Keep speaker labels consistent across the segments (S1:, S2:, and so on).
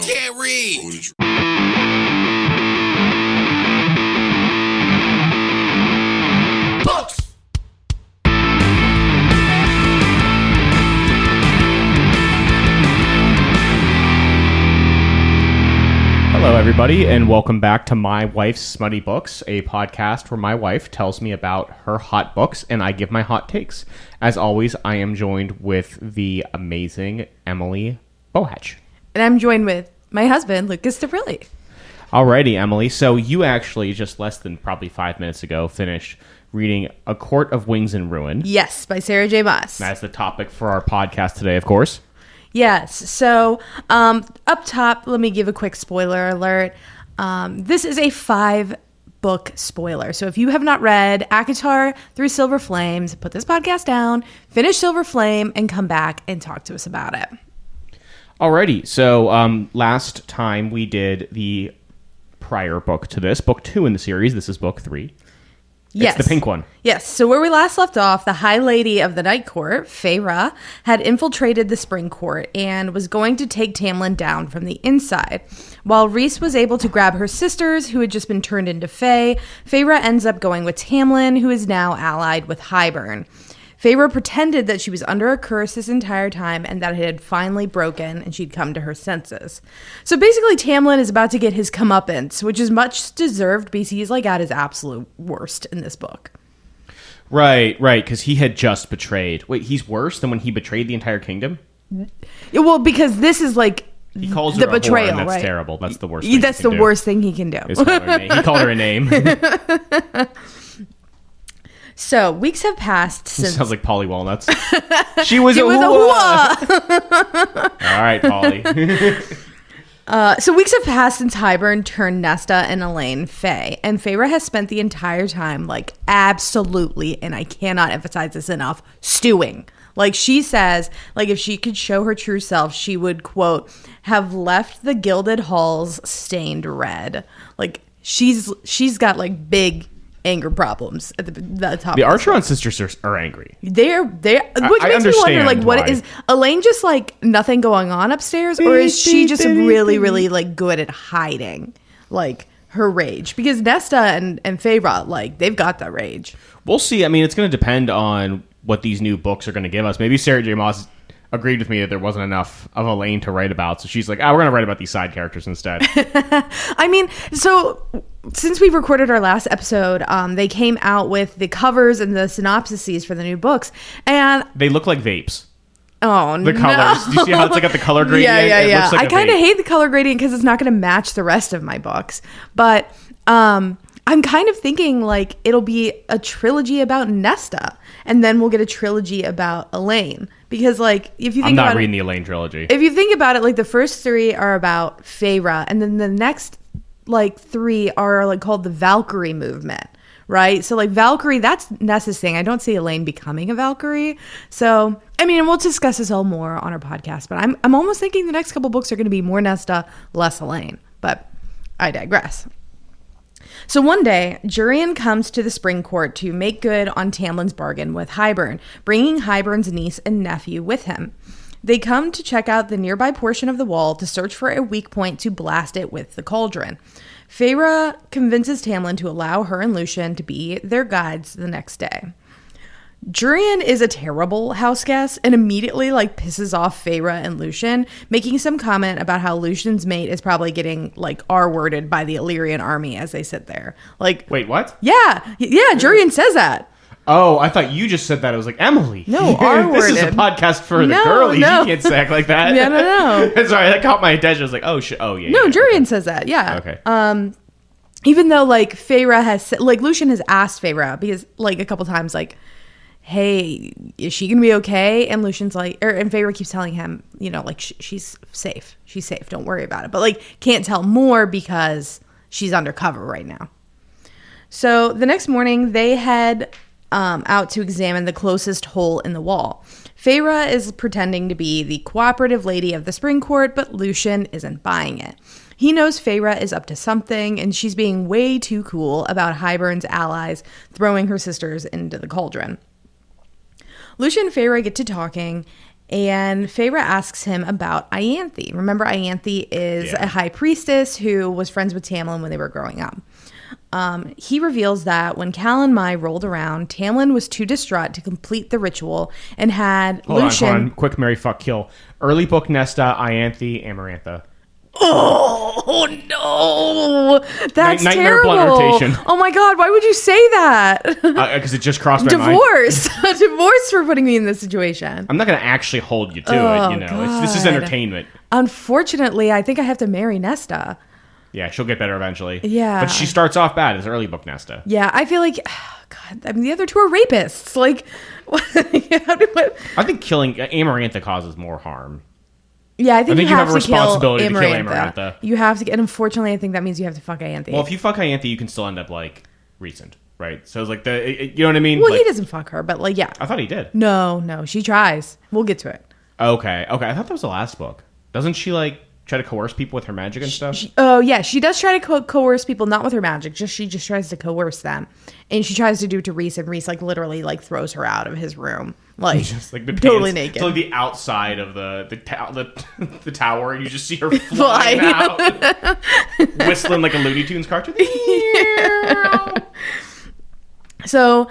S1: can't read. Books.
S2: Hello, everybody, and welcome back to My Wife's Smutty Books, a podcast where my wife tells me about her hot books and I give my hot takes. As always, I am joined with the amazing Emily Bohatch.
S3: And I'm joined with my husband, Lucas DeBrilli.
S2: Alrighty, Emily. So you actually just less than probably 5 minutes ago finished reading A Court of Wings and Ruin.
S3: Yes, by Sarah J. Maas.
S2: That's the topic for our podcast today, of course.
S3: Yes. So up top, let me give a quick spoiler alert. This is a 5-book spoiler. So if you have not read ACOTAR Through Silver Flames, put this podcast down, finish Silver Flame, and come back and talk to us about it.
S2: Alrighty. So last time we did the prior book to this, book 2 in the series. This is book 3.
S3: Yes.
S2: It's the pink one.
S3: Yes. So where we last left off, the High Lady of the Night Court, Feyre, had infiltrated the Spring Court and was going to take Tamlin down from the inside. While Rhys was able to grab her sisters, who had just been turned into Fae, Feyre ends up going with Tamlin, who is now allied with Hybern. Feyre pretended that she was under a curse this entire time and that it had finally broken and she'd come to her senses. So basically, Tamlin is about to get his comeuppance, which is much deserved because he's like at his absolute worst in this book.
S2: Right, because he had just betrayed. Wait, he's worse than when he betrayed the entire kingdom?
S3: Yeah, well, because this is like
S2: he calls
S3: the
S2: her
S3: betrayal,
S2: a whore, and that's
S3: right?
S2: terrible. That's the worst thing
S3: That's the worst thing he can do.
S2: He called her a name.
S3: So, weeks have passed since...
S2: Sounds like Polly Walnuts. She was a whore. All right, Polly.
S3: So weeks have passed since Hybern turned Nesta and Elaine Fae, and Feyre has spent the entire time, like, absolutely, and I cannot emphasize this enough, stewing. Like, she says, like, if she could show her true self, she would, quote, have left the gilded halls stained red. Like, she's got, like, big anger problems at the top.
S2: The Archeron sisters are angry.
S3: They're which makes me wonder, like, what is Elaine just like nothing going on upstairs, or is she just really like good at hiding like her rage? Because Nesta and Feyre, like, they've got that rage.
S2: We'll see. I mean, it's going to depend on what these new books are going to give us. Maybe Sarah J. Maas agreed with me that there wasn't enough of Elaine to write about, so she's like, we're going to write about these side characters instead.
S3: I mean, so since we've recorded our last episode, they came out with the covers and the synopsises for the new books, and
S2: they look like vapes.
S3: Oh,
S2: the colors. Do you see how it's like got the color gradient?
S3: Yeah.
S2: It looks like
S3: I kind of hate the color gradient because it's not going to match the rest of my books. But I'm kind of thinking like it'll be a trilogy about Nesta, and then we'll get a trilogy about Elaine. Because, like, if you think about it... I'm
S2: not reading the Elaine trilogy.
S3: If you think about it, like, the first 3 are about Feyre, and then the next, like, 3 are, like, called the Valkyrie movement, right? So, like, Valkyrie, that's Nessa's thing. I don't see Elaine becoming a Valkyrie. So, I mean, we'll discuss this all more on our podcast, but I'm almost thinking the next couple books are going to be more Nesta, less Elaine. But I digress. So one day, Jurian comes to the Spring Court to make good on Tamlin's bargain with Hybern, bringing Hybern's niece and nephew with him. They come to check out the nearby portion of the wall to search for a weak point to blast it with the cauldron. Feyre convinces Tamlin to allow her and Lucien to be their guides the next day. Jurian is a terrible houseguest and immediately like pisses off Feyre and Lucien, making some comment about how Lucien's mate is probably getting like R-worded by the Illyrian army as they sit there. Like,
S2: wait, what?
S3: Yeah, Jurian says that.
S2: Oh, I thought you just said that. I was like, Emily.
S3: No, R-worded.
S2: This is a podcast for the girlies. No. You can't say act like that.
S3: No.
S2: Sorry, that caught my attention. I was like, oh, shit. Oh, yeah.
S3: No,
S2: yeah,
S3: Jurian says that. Yeah.
S2: Okay.
S3: Even though like Feyre has, like, Lucien has asked Feyre because like a couple times, like, hey, is she gonna be okay? And Lucien's like, and Feyre keeps telling him, you know, like, she's safe. She's safe. Don't worry about it. But like, can't tell more because she's undercover right now. So the next morning, they head out to examine the closest hole in the wall. Feyre is pretending to be the cooperative lady of the Spring Court, but Lucien isn't buying it. He knows Feyre is up to something, and she's being way too cool about Hybern's allies throwing her sisters into the cauldron. Lucien and Feyre get to talking, And Feyre asks him about Ianthe. Remember, Ianthe is a high priestess who was friends with Tamlin when they were growing up. He reveals that when Cal and Mai rolled around, Tamlin was too distraught to complete the ritual and had Lucien...
S2: Hold on. Quick Marry, fuck, kill. Early book Nesta, Ianthe, Amarantha.
S3: Oh, no. That's
S2: Nightmare
S3: terrible.
S2: blunt rotation.
S3: Oh, my God. Why would you say that?
S2: Because it just crossed my mind.
S3: Divorce. Divorce for putting me in this situation.
S2: I'm not going to actually hold you to it, you know. This is entertainment.
S3: Unfortunately, I think I have to marry Nesta.
S2: Yeah, she'll get better eventually.
S3: Yeah.
S2: But she starts off bad as early book Nesta.
S3: Yeah, I feel like, God, I mean, the other two are rapists. Like,
S2: I think killing Amarantha causes more harm.
S3: Yeah, I think you have
S2: a responsibility to kill
S3: Amarantha.
S2: Amarantha.
S3: You have to, and unfortunately, I think that means you have to fuck Ianthe.
S2: Well, if you fuck Ianthe, you can still end up like recent, right? So it's like you know what I mean?
S3: Well,
S2: like,
S3: he doesn't fuck her, but like, yeah.
S2: I thought he did.
S3: No, she tries. We'll get to it.
S2: Okay. I thought that was the last book. Doesn't she like try to coerce people with her magic and stuff?
S3: She does try to coerce people, not with her magic. She just tries to coerce them, and she tries to do it to Rhys, and Rhys like literally like throws her out of his room, like just like totally naked,
S2: to like the outside of the tower, and you just see her flying out, whistling like a Looney Tunes cartoon.
S3: So,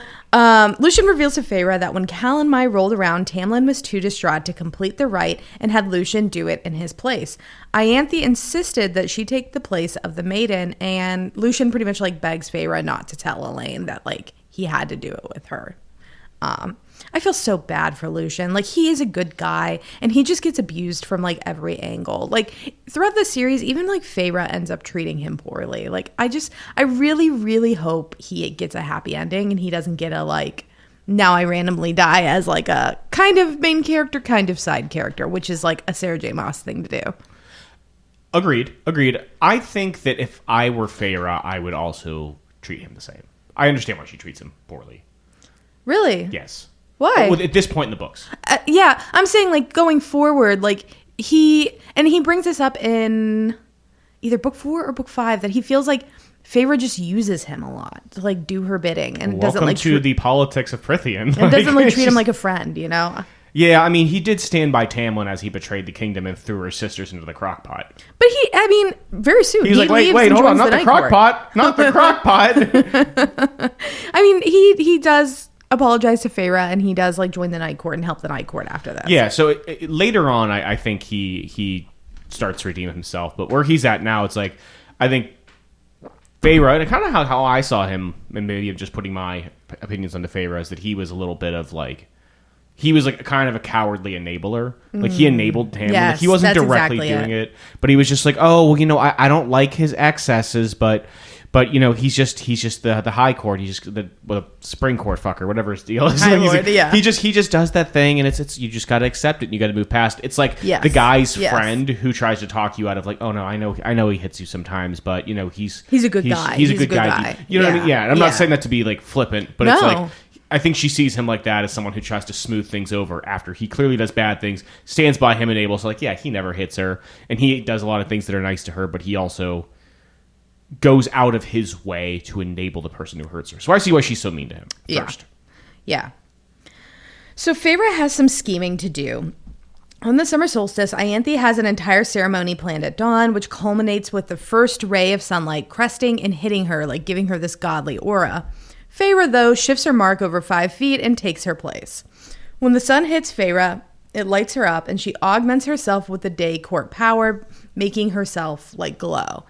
S3: Lucien reveals to Feyre that when Cal and Mai rolled around, Tamlin was too distraught to complete the rite and had Lucien do it in his place. Ianthe insisted that she take the place of the maiden, and Lucien pretty much like begs Feyre not to tell Elaine that like he had to do it with her. I feel so bad for Lucien. Like, he is a good guy, and he just gets abused from like every angle. Like, throughout the series, even like Feyre ends up treating him poorly. Like, I really, really hope he gets a happy ending and he doesn't get a like, now I randomly die as like a kind of main character, kind of side character, which is like a Sarah J. Maas thing to do.
S2: Agreed. I think that if I were Feyre, I would also treat him the same. I understand why she treats him poorly.
S3: Really?
S2: Yes.
S3: Why?
S2: Well, at this point in the books.
S3: Yeah, I'm saying like going forward, like he brings this up in either book 4 or book 5 that he feels like Feyre just uses him a lot to like do her bidding and doesn't like
S2: to the politics of Prithian.
S3: And doesn't like treat him like a friend, you know?
S2: Yeah, I mean, he did stand by Tamlin as he betrayed the kingdom and threw her sisters into the crock pot.
S3: But very soon
S2: he's like, wait, hold on, not the crock pot, not the crock pot.
S3: I mean, he does apologize to Feyre, and he does like join the Night Court and help the Night Court after this.
S2: Yeah, so later on, I think he starts to redeem himself. But where he's at now, it's like, I think Feyre, and kind of how I saw him, and maybe I'm just putting my opinions onto Feyre, is that he was a little bit of like, he was like kind of a cowardly enabler. Like, he enabled Tamlin.
S3: Yes,
S2: like, he wasn't directly
S3: exactly
S2: doing it, but he was just like, oh, well, you know, I don't like his excesses, but you know, he's just the high court. He's just the spring court fucker, whatever his deal is. He just does that thing, and it's you just got to accept it. And you got to move past it. It's like the guy's friend who tries to talk you out of like, oh no, I know he hits you sometimes, but you know he's a good guy. He's a good guy. You know what I mean? Yeah. And I'm not saying that to be like flippant, but it's like, I think she sees him like that as someone who tries to smooth things over after he clearly does bad things, stands by him and enables. Like, yeah, he never hits her, and he does a lot of things that are nice to her, but he also goes out of his way to enable the person who hurts her. So I see why she's so mean to him first.
S3: Yeah. So Feyre has some scheming to do. On the summer solstice, Ianthe has an entire ceremony planned at dawn, which culminates with the first ray of sunlight cresting and hitting her, like giving her this godly aura. Feyre, though, shifts her mark over 5 feet and takes her place. When the sun hits Feyre, it lights her up, and she augments herself with the day court power, making herself like glow.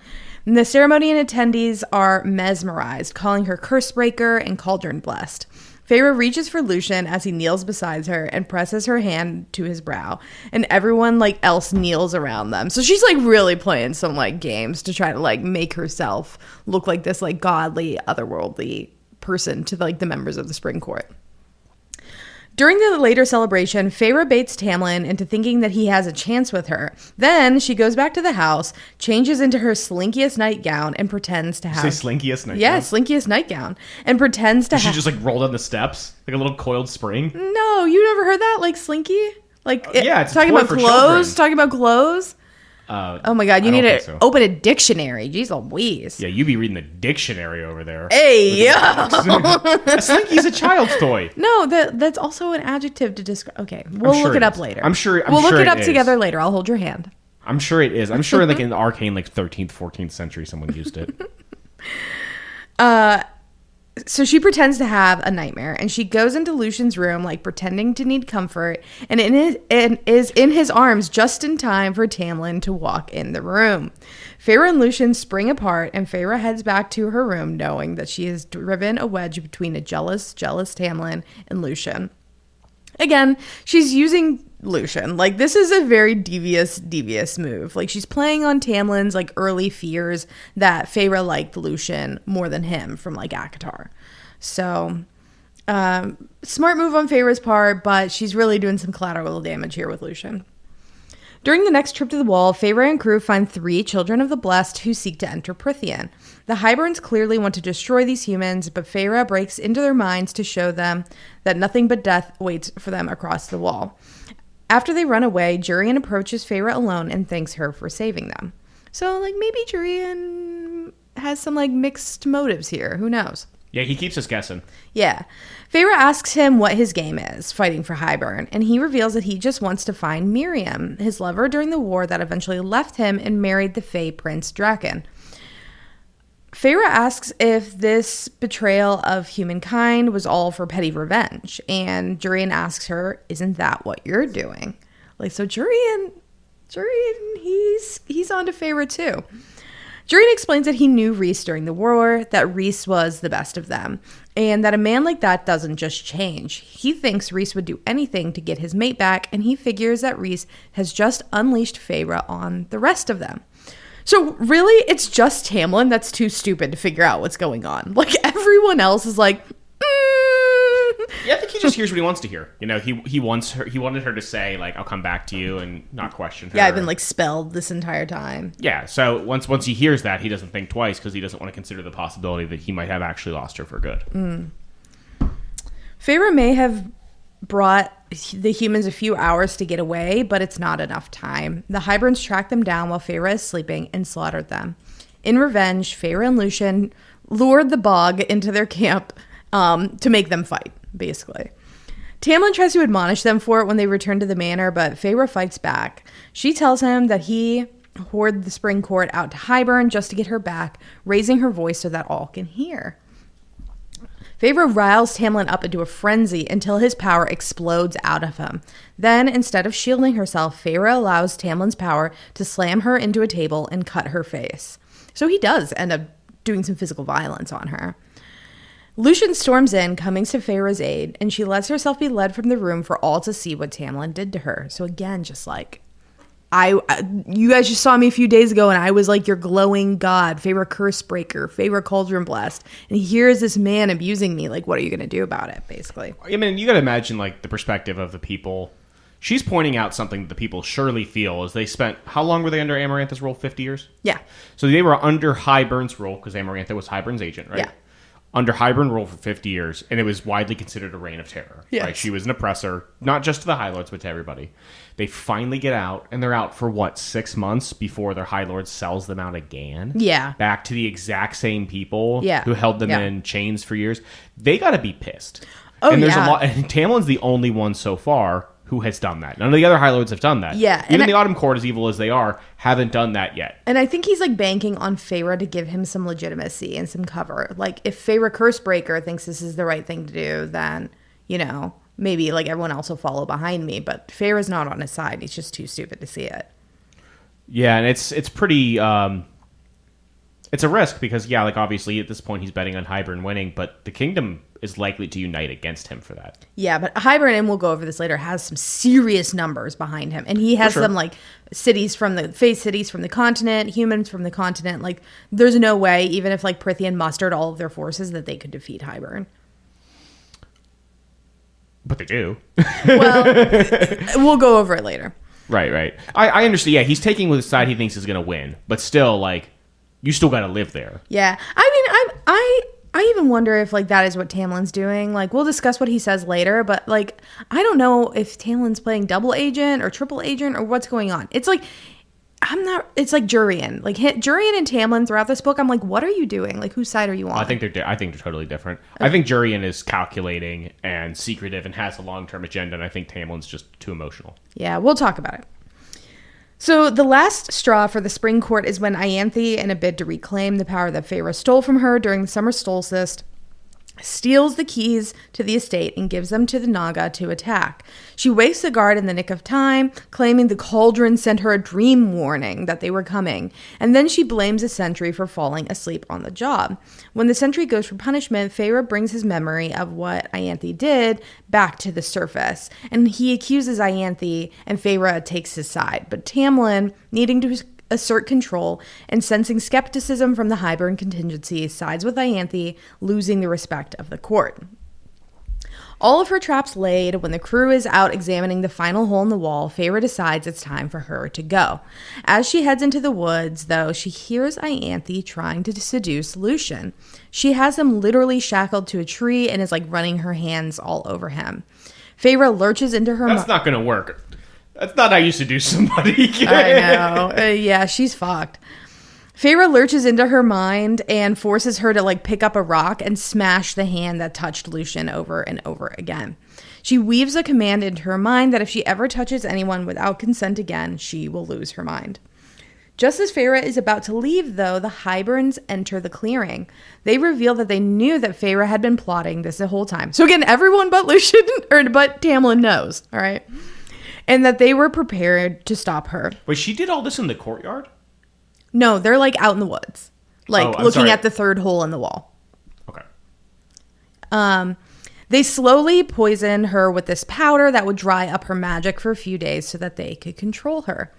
S3: And the ceremony and attendees are mesmerized, calling her curse breaker and cauldron blessed. Feyre reaches for Lucien as he kneels beside her and presses her hand to his brow, and everyone like else kneels around them. So she's like really playing some like games to try to like make herself look like this like godly, otherworldly person to like the members of the Spring Court. During the later celebration, Feyre baits Tamlin into thinking that he has a chance with her. Then she goes back to the house, changes into her slinkiest nightgown, and pretends to have...
S2: You say slinkiest nightgown?
S3: Yeah, slinkiest nightgown. And pretends to have...
S2: She just like roll down the steps like a little coiled spring?
S3: No, you never heard that? Like slinky? Like
S2: yeah, it's
S3: talking about clothes? Talking about clothes? Oh my God, you
S2: I
S3: need
S2: don't
S3: to
S2: think so.
S3: open a dictionary. Jeez Louise.
S2: Yeah, you be reading the dictionary over there.
S3: Hey, yo.
S2: A slinky's a child's toy.
S3: No, that's also an adjective to describe. Okay, we'll
S2: sure
S3: look it
S2: it
S3: up
S2: is.
S3: later.
S2: I'm sure
S3: we'll look
S2: it
S3: it up
S2: is.
S3: together later. I'll hold your hand.
S2: I'm sure it is. I'm sure like in the arcane like 13th, 14th century someone used it.
S3: So she pretends to have a nightmare, and she goes into Lucian's room, like pretending to need comfort, and is in his arms just in time for Tamlin to walk in the room. Feyre and Lucian spring apart, and Feyre heads back to her room, knowing that she has driven a wedge between a jealous Tamlin and Lucian. Again, she's using Lucian. Like, this is a very devious move. Like, she's playing on Tamlin's, like, early fears that Feyre liked Lucian more than him from, like, ACOTAR. So, smart move on Feyre's part, but she's really doing some collateral damage here with Lucian. During the next trip to the wall, Feyre and crew find 3 children of the blessed who seek to enter Prythian. The Highborns clearly want to destroy these humans, but Feyre breaks into their minds to show them that nothing but death waits for them across the wall. After they run away, Jurian approaches Feyre alone and thanks her for saving them. So, like, maybe Jurian has some, like, mixed motives here. Who knows?
S2: Yeah, he keeps us guessing.
S3: Yeah. Feyre asks him what his game is, fighting for Highborn, and he reveals that he just wants to find Miriam, his lover during the war that eventually left him and married the Fae Prince Draken. Feyre asks if this betrayal of humankind was all for petty revenge, and Jurian asks her, "Isn't that what you're doing?" Like, so Jurian, he's on to Feyre too. Jurian explains that he knew Rhys during the war, that Rhys was the best of them, and that a man like that doesn't just change. He thinks Rhys would do anything to get his mate back, and he figures that Rhys has just unleashed Feyre on the rest of them. So really, it's just Tamlin that's too stupid to figure out what's going on. Like, everyone else is like,
S2: Yeah, I think he just hears what he wants to hear. You know, he wanted her to say, like, I'll come back to you and not question her.
S3: Yeah, I've been, like, spelled this entire time.
S2: Yeah, so once he hears that, he doesn't think twice because he doesn't want to consider the possibility that he might have actually lost her for good.
S3: Feyre may have brought the humans a few hours to get away, but it's not enough time. The Highborns tracked them down while Feyre is sleeping and slaughtered them. In revenge, Feyre and Lucian lured the Bog into their camp to make them fight, basically. Tamlin tries to admonish them for it when they return to the manor, but Feyre fights back. She tells him that he whored the spring court out to Highborn just to get her back, raising her voice so that all can hear. Feyre riles Tamlin up into a frenzy until his power explodes out of him. Then, instead of shielding herself, Feyre allows Tamlin's power to slam her into a table and cut her face. So he does end up doing some physical violence on her. Lucian storms in, coming to Feyre's aid, and she lets herself be led from the room for all to see what Tamlin did to her. So again, just like, you guys just saw me a few days ago, and I was like your glowing god, Feyre Cursebreaker, Feyre Cauldron Blast, and here's this man abusing me. Like, what are you going to do about it, basically?
S2: I mean, you got to imagine, like, the perspective of the people. She's pointing out something that the people surely feel as they spent, how long were they under Amarantha's rule? 50 years?
S3: Yeah.
S2: So they were under Highburn's rule, because Amarantha was Highburn's agent, right?
S3: Yeah.
S2: Under Highburn rule for 50 years, and it was widely considered a reign of terror.
S3: Yes.
S2: Right? She was an oppressor, not just to the High Lords, but to everybody. They finally get out, and they're out for, 6 months before their High Lord sells them out again?
S3: Yeah.
S2: Back to the exact same people
S3: Yeah.
S2: who held them
S3: Yeah.
S2: in chains for years. They got to be pissed.
S3: Oh,
S2: and there's
S3: yeah.
S2: a lot, and Tamlin's the only one so far who has done that. None of the other High Lords have done that.
S3: Yeah,
S2: Even
S3: and
S2: the Autumn Court, as evil as they are, haven't done that yet.
S3: And I think he's like banking on Feyre to give him some legitimacy and some cover. Like, if Feyre Cursebreaker thinks this is the right thing to do, then, you know, maybe like everyone else will follow behind me. But Feyre's not on his side. He's just too stupid to see it.
S2: Yeah, and it's pretty. It's a risk because, yeah, like obviously at this point he's betting on Highburn winning, but the kingdom is likely to unite against him for that.
S3: Yeah, but Highburn, and we'll go over this later, has some serious numbers behind him. And he has some, like, cities from the continent, humans from the continent. Like, there's no way, even if, like, Prythian mustered all of their forces, that they could defeat Highburn.
S2: But they do.
S3: Well, we'll go over it later.
S2: Right. I understand. Yeah, he's taking with the side he thinks is going to win, but still, like, you still got to live there.
S3: Yeah. I mean, I even wonder if, like, that is what Tamlin's doing. Like, we'll discuss what he says later, but, like, I don't know if Tamlin's playing double agent or triple agent or what's going on. It's like, It's like Jurian. Like Jurian and Tamlin throughout this book, I'm like, what are you doing? Like, whose side are you on?
S2: I think they're totally different. Okay. I think Jurian is calculating and secretive and has a long-term agenda, and I think Tamlin's just too emotional.
S3: Yeah, we'll talk about it. So the last straw for the Spring Court is when Ianthe, in a bid to reclaim the power that Feyre stole from her during the summer solstice, steals the keys to the estate and gives them to the Naga to attack. She wakes the guard in the nick of time, claiming the cauldron sent her a dream warning that they were coming, and then she blames a sentry for falling asleep on the job. When the sentry goes for punishment, Feyre brings his memory of what Ianthe did back to the surface, and he accuses Ianthe, and Feyre takes his side. But Tamlin, needing to assert control and sensing skepticism from the Hybern contingency, sides with Ianthe, losing the respect of the court. All of her traps laid, when the crew is out examining the final hole in the wall, Feyre decides it's time for her to go. As she heads into the woods, though, she hears Ianthe trying to seduce Lucien. She has him literally shackled to a tree and is like running her hands all over him. Feyre lurches into her...
S2: That's not going to work. That's not how you seduce somebody.
S3: I know. Yeah, she's fucked. Feyre lurches into her mind and forces her to like pick up a rock and smash the hand that touched Lucien over and over again. She weaves a command into her mind that if she ever touches anyone without consent again, she will lose her mind. Just as Feyre is about to leave, though, the Hyberns enter the clearing. They reveal that they knew that Feyre had been plotting this the whole time. So again, everyone but Lucien, but Tamlin knows, all right? And that they were prepared to stop her.
S2: Wait, she did all this in the courtyard?
S3: No, they're like out in the woods. Like looking at the third hole in the wall.
S2: Okay.
S3: They slowly poison her with this powder that would dry up her magic for a few days so that they could control her.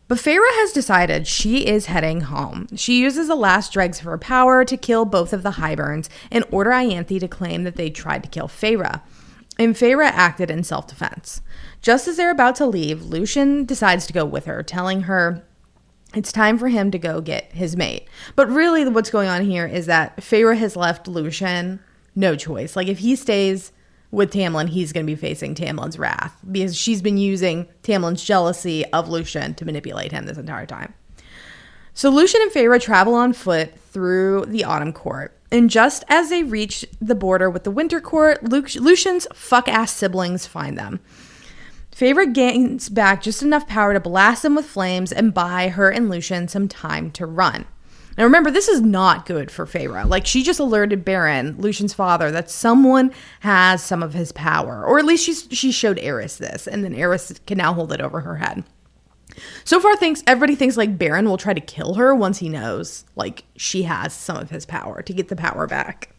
S3: But Feyre has decided she is heading home. She uses the last dregs of her power to kill both of the Hyberns and order Ianthe to claim that they tried to kill Feyre. And Feyre acted in self-defense. Just as they're about to leave, Lucien decides to go with her, telling her it's time for him to go get his mate. But really what's going on here is that Feyre has left Lucien no choice. Like if he stays with Tamlin, he's going to be facing Tamlin's wrath because she's been using Tamlin's jealousy of Lucien to manipulate him this entire time. So Lucien and Feyre travel on foot through the Autumn Court. And just as they reach the border with the Winter Court, Lucien's fuck-ass siblings find them. Feyre gains back just enough power to blast them with flames and buy her and Lucien some time to run. Now remember, this is not good for Feyre. Like, she just alerted Baron, Lucien's father, that someone has some of his power. Or at least she showed Eris this, and then Eris can now hold it over her head. So far, everybody thinks like Baron will try to kill her once he knows like she has some of his power to get the power back.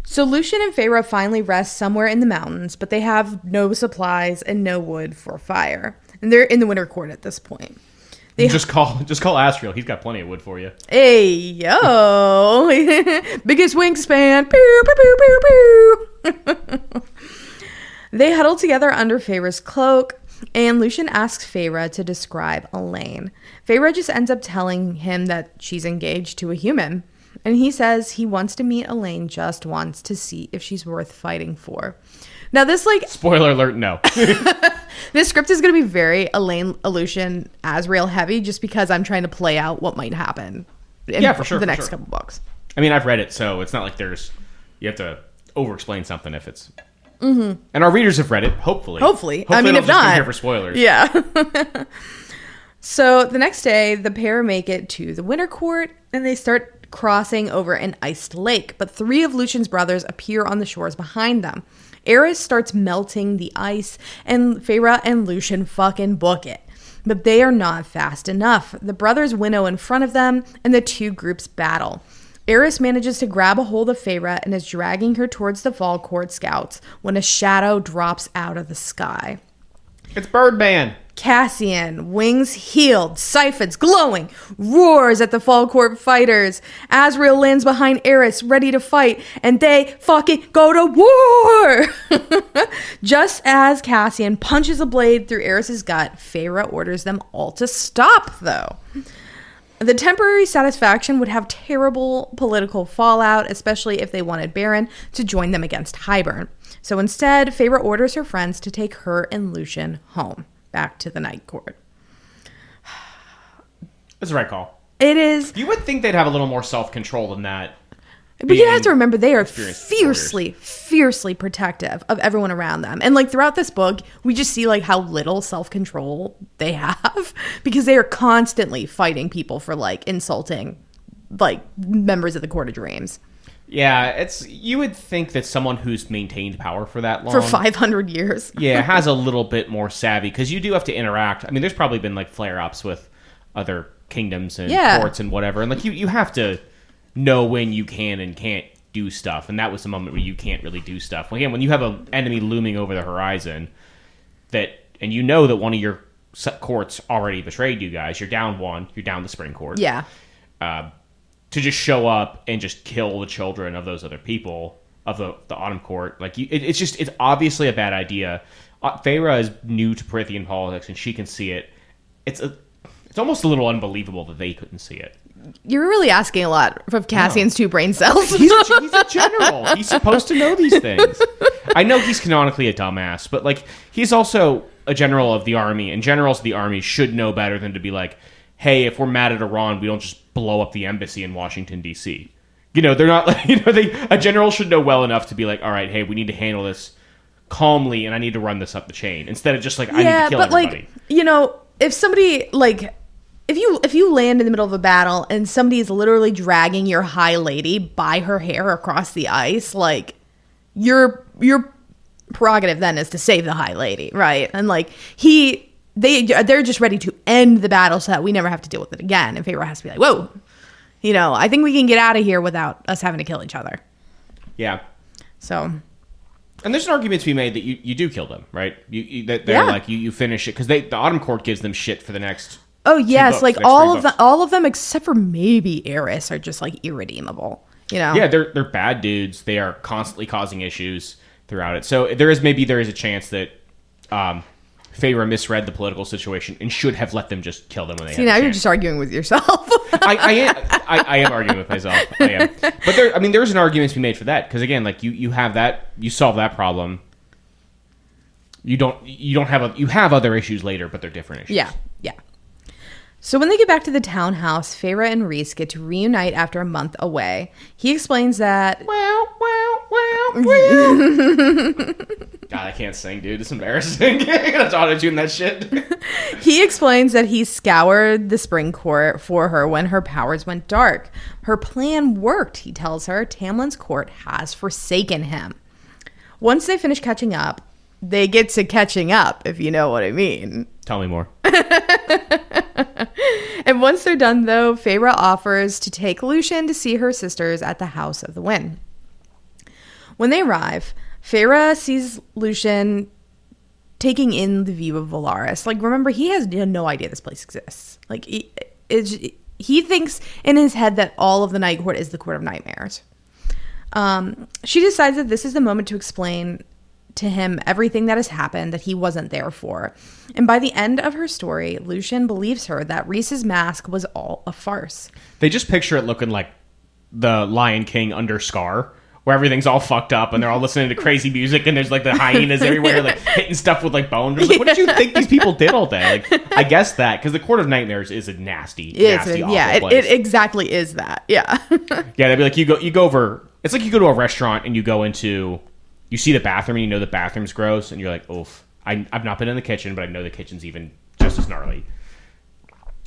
S3: So Lucien and Feyre finally rest somewhere in the mountains, but they have no supplies and no wood for fire. And they're in the Winter Court at this point.
S2: Just call Asriel. He's got plenty of wood for you.
S3: Hey, yo. Biggest wingspan. Pew, pew, pew, pew, pew. They huddle together under Feyre's cloak, and Lucien asks Feyre to describe Elaine. Feyre just ends up telling him that she's engaged to a human. And he says he wants to meet Elaine just once to see if she's worth fighting for. Now this like...
S2: Spoiler alert, no.
S3: This script is going to be very Lucien, Asriel heavy just because I'm trying to play out what might happen in the next couple books.
S2: I mean, I've read it, so it's not like you have to over-explain something if it's... Mm-hmm. And our readers have read it, hopefully.
S3: Hopefully. I mean, if not...
S2: Be here for spoilers.
S3: Yeah. So the next day, the pair make it to the Winter Court, and they start crossing over an iced lake, but 3 of Lucien's brothers appear on the shores behind them. Eris starts melting the ice, and Feyre and Lucien fucking book it. But they are not fast enough. The brothers winnow in front of them, and the 2 groups battle. Eris manages to grab a hold of Feyre and is dragging her towards the Fall Court scouts when a shadow drops out of the sky.
S2: It's Birdman.
S3: Cassian, wings healed, siphons glowing, roars at the Fall Court fighters. Asriel lands behind Eris, ready to fight, and they fucking go to war! Just as Cassian punches a blade through Eris's gut, Feyre orders them all to stop, though. The temporary satisfaction would have terrible political fallout, especially if they wanted Baron to join them against Hybern. So instead, Feyre orders her friends to take her and Lucien home, back to the Night Court.
S2: That's the right call.
S3: It is.
S2: You would think they'd have a little more self-control than that.
S3: But you have to remember, they are fiercely protective of everyone around them. And like throughout this book, we just see like how little self-control they have because they are constantly fighting people for like insulting like members of the Court of Dreams.
S2: Yeah, you would think that someone who's maintained power for that long,
S3: for 500 years,
S2: has a little bit more savvy, because you do have to interact. I mean, there's probably been like flare-ups with other kingdoms and courts and whatever, and like you have to know when you can and can't do stuff, and that was the moment where you can't really do stuff. Again, when you have an enemy looming over the horizon, and you know that one of your courts already betrayed you guys, you're down one, you're down the Spring Court.
S3: Yeah.
S2: To just show up and just kill the children of those other people of the Autumn Court, like it's obviously a bad idea. Feyre is new to Prithian politics, and she can see it. It's almost a little unbelievable that they couldn't see it.
S3: You're really asking a lot of Cassian's two brain cells.
S2: He's a general. He's supposed to know these things. I know he's canonically a dumbass, but like he's also a general of the army, and generals of the army should know better than to be like, hey, if we're mad at Iran, we don't just blow up the embassy in Washington, D.C. You know, they're not like, a general should know well enough to be like, all right, hey, we need to handle this calmly, and I need to run this up the chain, instead of just like, I need to kill everybody.
S3: Like, if somebody like, if you land in the middle of a battle and somebody is literally dragging your high lady by her hair across the ice, like your prerogative then is to save the high lady, right? And like they're just ready to end the battle so that we never have to deal with it again. And Feyre has to be like, whoa, I think we can get out of here without us having to kill each other.
S2: Yeah.
S3: So.
S2: And there's an argument to be made that you do kill them, right? They're like you finish it, because the Autumn Court gives them shit for the next.
S3: Oh yes, like all of them except for maybe Eris are just like irredeemable.
S2: Yeah, they're bad dudes. They are constantly causing issues throughout it. So there is a chance that Feyre misread the political situation and should have let them just kill them when they. See,
S3: now you're just arguing with yourself.
S2: I am arguing with myself. I am. But there's an argument to be made for that, because again, like you have that, you solve that problem. You have other issues later, but they're different issues.
S3: Yeah. So when they get back to the townhouse, Feyre and Rhys get to reunite after a month away. He explains that...
S2: God, I can't sing, dude. It's embarrassing. I gotta auto-tune that shit.
S3: He explains that he scoured the Spring Court for her when her powers went dark. Her plan worked, he tells her. Tamlin's court has forsaken him. Once they finish catching up, they get to catching up, if you know what I mean.
S2: Tell me more.
S3: And once they're done, though, Feyre offers to take Lucien to see her sisters at the House of the Wind. When they arrive, Feyre sees Lucien taking in the view of Valaris. Like, remember, he has no idea this place exists. Like, he thinks in his head that all of the Night Court is the Court of Nightmares. She decides that this is the moment to explain to him everything that has happened that he wasn't there for. And by the end of her story, Lucien believes her that Rhys's mask was all a farce.
S2: They just picture it looking like the Lion King under Scar, where everything's all fucked up and they're all listening to crazy music and there's like the hyenas everywhere, like hitting stuff with like bones. Like, what did you think these people did all day? Like, I guess that, because the Court of Nightmares is a nasty awful place.
S3: It exactly is that. Yeah.
S2: Yeah, they'd be like, you go over, it's like you go to a restaurant and you go into, you see the bathroom and you know the bathroom's gross and you're like, oof, I've not been in the kitchen, but I know the kitchen's even just as gnarly.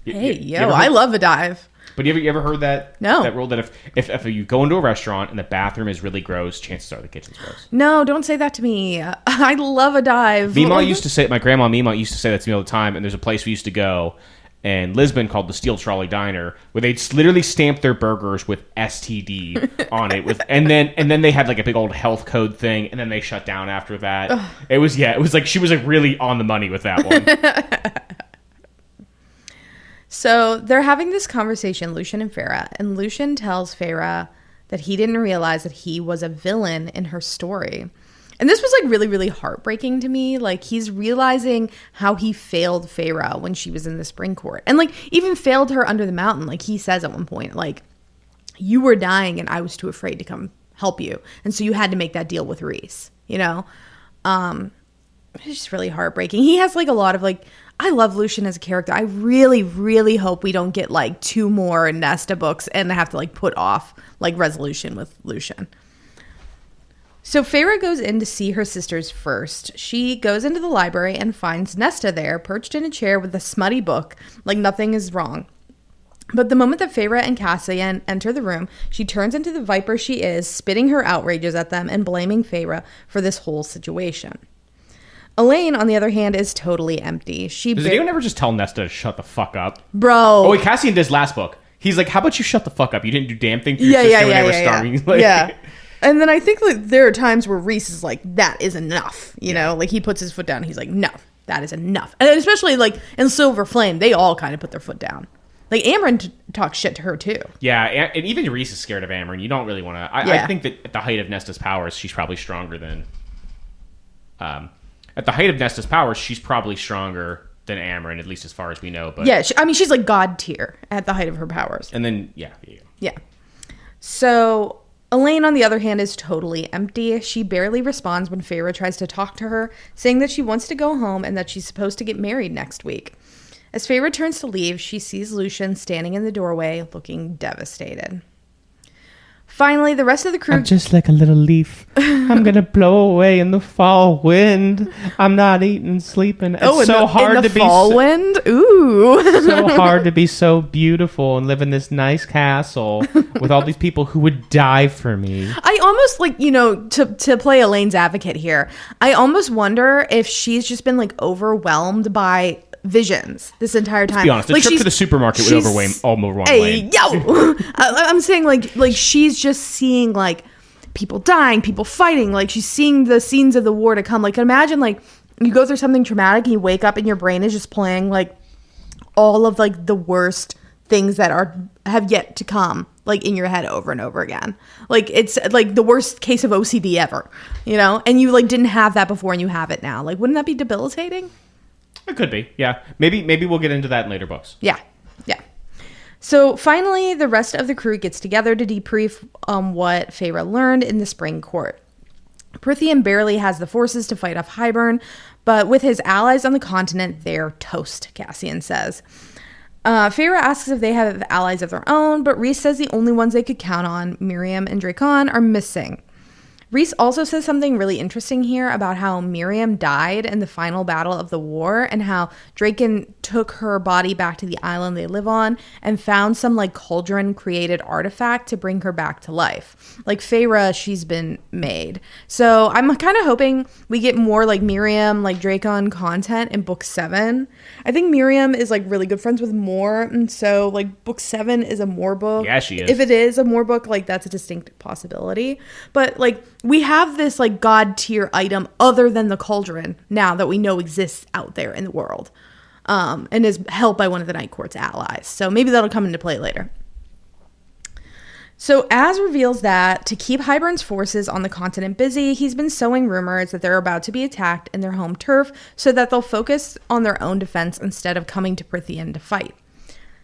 S3: I love a dive.
S2: But you ever heard that?
S3: No.
S2: That rule that if you go into a restaurant and the bathroom is really gross, chances are the kitchen's gross.
S3: No, don't say that to me. I love a dive.
S2: My grandma Mima used to say that to me all the time, and there's a place we used to go in Lisbon called the Steel Trolley Diner, where they'd literally stamp their burgers with STD on it, and then they had like a big old health code thing, and then they shut down after that. Ugh. It was like she was like really on the money with that one.
S3: So they're having this conversation, Lucien and Feyre, and Lucien tells Feyre that he didn't realize that he was a villain in her story. And this was like really, really heartbreaking to me. Like, he's realizing how he failed Feyre when she was in the Spring Court, and like even failed her under the mountain. Like he says at one point, like, you were dying and I was too afraid to come help you. And so you had to make that deal with Rhys, It's just really heartbreaking. He has like a lot of like, I love Lucian as a character. I really, really hope we don't get like 2 more Nesta books and have to like put off like resolution with Lucian. So Feyre goes in to see her sisters first. She goes into the library and finds Nesta there, perched in a chair with a smutty book, like nothing is wrong. But the moment that Feyre and Cassian enter the room, she turns into the viper she is, spitting her outrages at them and blaming Feyre for this whole situation. Elaine, on the other hand, is totally empty.
S2: Does anyone ever just tell Nesta to shut the fuck up?
S3: Bro.
S2: Oh, wait, Cassian did last book. He's like, how about you shut the fuck up? You didn't do damn thing for your sister when they were starving. Like,
S3: yeah. And then I think like there are times where Rhys is like, that is enough. You know, like he puts his foot down. He's like, no, that is enough. And especially like in Silver Flame, they all kind of put their foot down. Like Amryn talks shit to her too.
S2: Yeah, and even Rhys is scared of Amryn. You don't really want to. I think that at the height of Nesta's powers, she's probably stronger than. At the height of Nesta's powers, she's probably stronger than Amryn, at least as far as we know. But
S3: yeah, I mean, she's like God tier at the height of her powers.
S2: And then yeah.
S3: So Elaine, on the other hand, is totally empty. She barely responds when Feyre tries to talk to her, saying that she wants to go home and that she's supposed to get married next week. As Feyre turns to leave, she sees Lucian standing in the doorway, looking devastated. Finally, the rest of the crew...
S2: I'm just like a little leaf. I'm going to blow away in the fall wind. I'm not eating, sleeping. It's so hard to be...
S3: fall wind? Ooh.
S2: So hard to be so beautiful and live in this nice castle with all these people who would die for me.
S3: I almost, like, you know, to play Elaine's advocate here, I almost wonder if she's just been, like, overwhelmed by... visions this entire time.
S2: Let's be honest, the
S3: like
S2: trip to the supermarket would overwhelm Elaine.
S3: Yo! I'm saying like she's just seeing like people dying, people fighting, like she's seeing the scenes of the war to come. Like imagine like you go through something traumatic and you wake up and your brain is just playing like all of like the worst things that have yet to come like in your head over and over again. Like it's like the worst case of OCD ever, you know? And you like didn't have that before and you have it now. Like wouldn't that be debilitating?
S2: It could be, yeah. Maybe we'll get into that in later books.
S3: Yeah. So finally, the rest of the crew gets together to debrief what Feyre learned in the spring court. Prythian barely has the forces to fight off Hybern, but with his allies on the continent, they're toast, Cassian says. Feyre asks if they have allies of their own, but Rhys says the only ones they could count on, Miriam and Dracon, are missing. Rhys also says something really interesting here about how Miriam died in the final battle of the war and how Dracon took her body back to the island they live on and found some like cauldron created artifact to bring her back to life. Like Feyre, she's been made. So I'm kind of hoping we get more like Miriam, like Dracon content in book 7. I think Miriam is like really good friends with Mor, and so like book 7 is a Mor book.
S2: Yeah, she is.
S3: If it is a Mor book, like that's a distinct possibility. But like we have this like god tier item other than the cauldron now that we know exists out there in the world, and is held by one of the Night Court's allies. So maybe that'll come into play later. So Az reveals that to keep Hybern's forces on the continent busy, he's been sowing rumors that they're about to be attacked in their home turf so that they'll focus on their own defense instead of coming to Prythian to fight.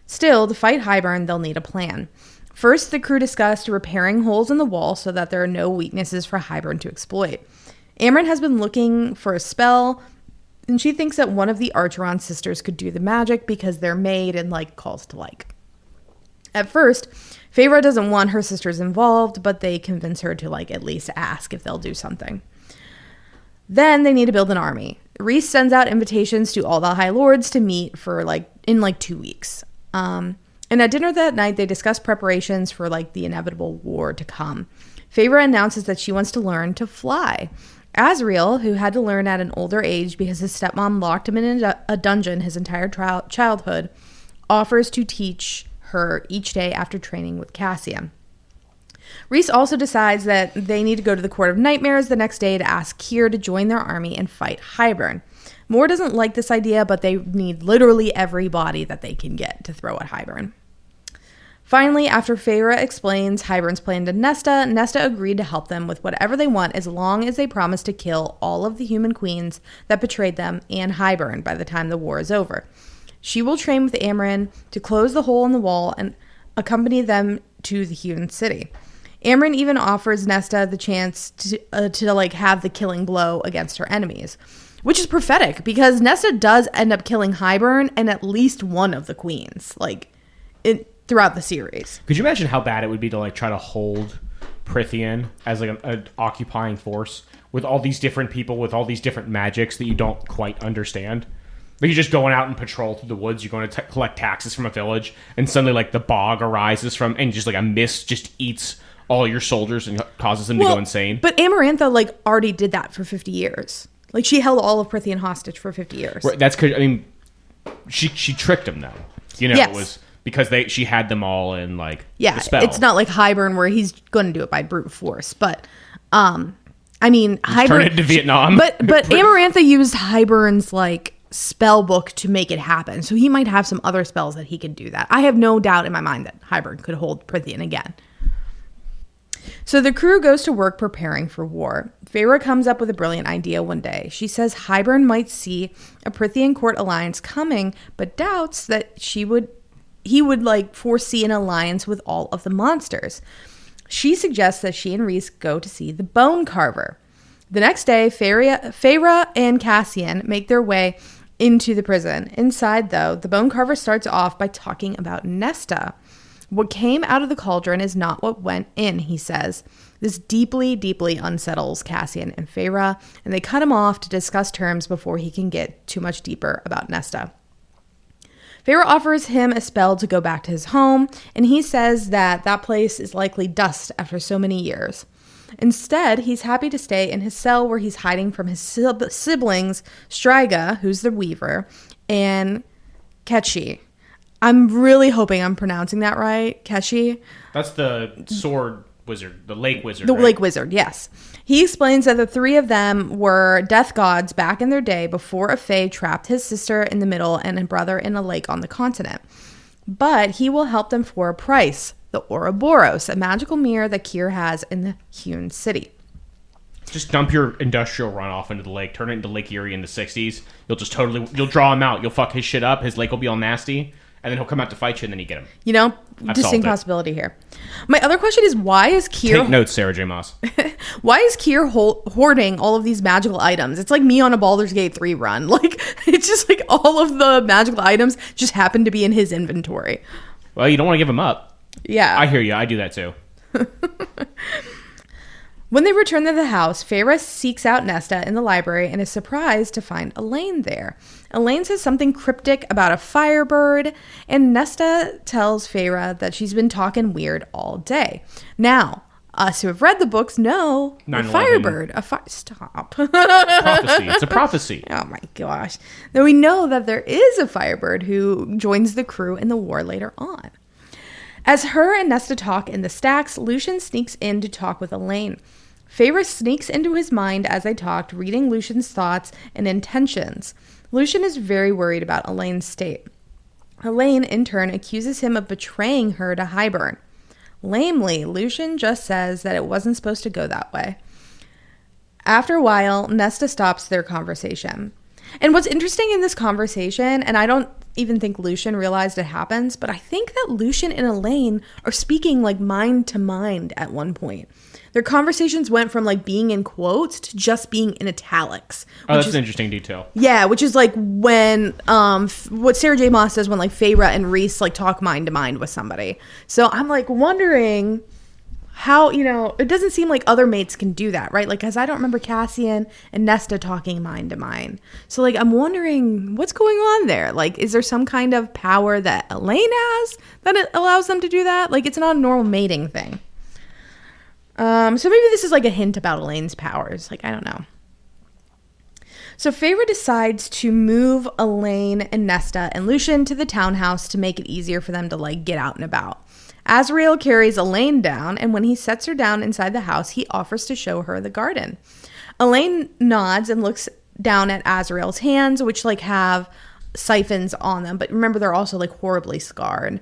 S3: Still, to fight Hybern, they'll need a plan. First, the crew discussed repairing holes in the wall so that there are no weaknesses for Hybern to exploit. Amryn has been looking for a spell, and she thinks that one of the Archeron sisters could do the magic because they're made and like calls to like. At first, Feyre doesn't want her sisters involved, but they convince her to like at least ask if they'll do something. Then they need to build an army. Rhys sends out invitations to all the High Lords to meet for in 2 weeks. And at dinner that night, they discuss preparations for like the inevitable war to come. Feyre announces that she wants to learn to fly. Azriel, who had to learn at an older age because his stepmom locked him in a dungeon his entire childhood, offers to teach her each day after training with Cassian. Rhys also decides that they need to go to the Court of Nightmares the next day to ask Keir to join their army and fight Hybern. Mor doesn't like this idea, but they need literally every body that they can get to throw at Hybern. Finally, after Feyre explains Hybern's plan to Nesta, Nesta agreed to help them with whatever they want as long as they promise to kill all of the human queens that betrayed them and Hybern by the time the war is over. She will train with Amryn to close the hole in the wall and accompany them to the hewn city. Amryn even offers Nesta the chance to have the killing blow against her enemies. Which is prophetic because Nesta does end up killing Hybern and at least one of the queens, like, throughout the series.
S2: Could you imagine how bad it would be to like try to hold Prythian as like an occupying force with all these different people with all these different magics that you don't quite understand? Like you're just going out and patrol through the woods. You're going to collect taxes from a village, and suddenly like the bog arises from, and just like a mist just eats all your soldiers and causes them to go insane.
S3: But Amarantha like already did that for 50 years. Like she held all of Prythian hostage for 50 years.
S2: Right, that's because, I mean, she tricked them though. You know,
S3: yes.
S2: It was because she had them all in like
S3: the
S2: spell.
S3: It's not like Hybern where he's going to do it by brute force, but I mean, Hybern
S2: turn it to Vietnam.
S3: But Amarantha used Hybern's like spell book to make it happen, so he might have some other spells that he could do that. I have no doubt in my mind that Hybern could hold Prythian again. So the crew goes to work preparing for war. Feyre comes up with a brilliant idea one day. She says Hybern might see a Prythian court alliance coming, but doubts that he would like foresee an alliance with all of the monsters. She suggests that she and Rhys go to see the Bone Carver. The next day, Feyre and Cassian make their way into the prison. Inside, though, the Bone Carver starts off by talking about Nesta. What came out of the cauldron is not what went in, he says. This deeply, deeply unsettles Cassian and Feyre, and they cut him off to discuss terms before he can get too much deeper about Nesta. Feyre offers him a spell to go back to his home, and he says that place is likely dust after so many years. Instead, he's happy to stay in his cell where he's hiding from his siblings, Striga, who's the Weaver, and Ketchi. I'm really hoping I'm pronouncing that right. Ketchi.
S2: That's the sword wizard, the lake wizard.
S3: The
S2: right?
S3: lake wizard, yes. He explains that the three of them were death gods back in their day before a fae trapped his sister in the middle and a brother in a lake on the continent. But he will help them for a price, the Ouroboros, a magical mirror that Keir has in the hewn city.
S2: Just dump your industrial runoff into the lake, turn it into Lake Erie in the 60s. You'll draw him out. You'll fuck his shit up. His lake will be all nasty. And then he'll come out to fight you, and then you get him.
S3: You know, distinct possibility here. My other question is, why is Keir...
S2: Take notes, Sarah J. Maas.
S3: Why is Keir hoarding all of these magical items? It's like me on a Baldur's Gate 3 run. Like, it's just like all of the magical items just happen to be in his inventory.
S2: Well, you don't want to give them up.
S3: Yeah.
S2: I hear you. I do that too.
S3: When they return to the house, Feyre seeks out Nesta in the library and is surprised to find Elaine there. Elaine says something cryptic about a firebird, and Nesta tells Feyre that she's been talking weird all day. Now, us who have read the books know a firebird. Stop.
S2: Prophecy. It's a prophecy.
S3: Oh my gosh. Then we know that there is a firebird who joins the crew in the war later on. As her and Nesta talk in the stacks, Lucien sneaks in to talk with Elaine. Feyre sneaks into his mind as they talked, reading Lucien's thoughts and intentions. Lucien is very worried about Elaine's state. Elaine, in turn, accuses him of betraying her to Hybern. Lamely, Lucien just says that it wasn't supposed to go that way. After a while, Nesta stops their conversation. And what's interesting in this conversation, and I don't even think Lucien realized it happens, but I think that Lucien and Elaine are speaking like mind to mind at one point. Their conversations went from like being in quotes to just being in italics.
S2: Oh, that's an interesting detail.
S3: Yeah, which is like when what Sarah J. Maas does when like Feyre and Rhys like talk mind to mind with somebody. So I'm like wondering how, you know, it doesn't seem like other mates can do that, right? Like, because I don't remember Cassian and Nesta talking mind to mind. So like I'm wondering what's going on there. Like, is there some kind of power that Elaine has that it allows them to do that? Like, it's not a normal mating thing. So maybe this is like a hint about Elaine's powers. Like, I don't know. So Feyre decides to move Elaine and Nesta and Lucien to the townhouse to make it easier for them to like get out and about. Azriel carries Elaine down, and when he sets her down inside the house, he offers to show her the garden. Elaine nods and looks down at Azriel's hands, which like have siphons on them, but remember they're also like horribly scarred.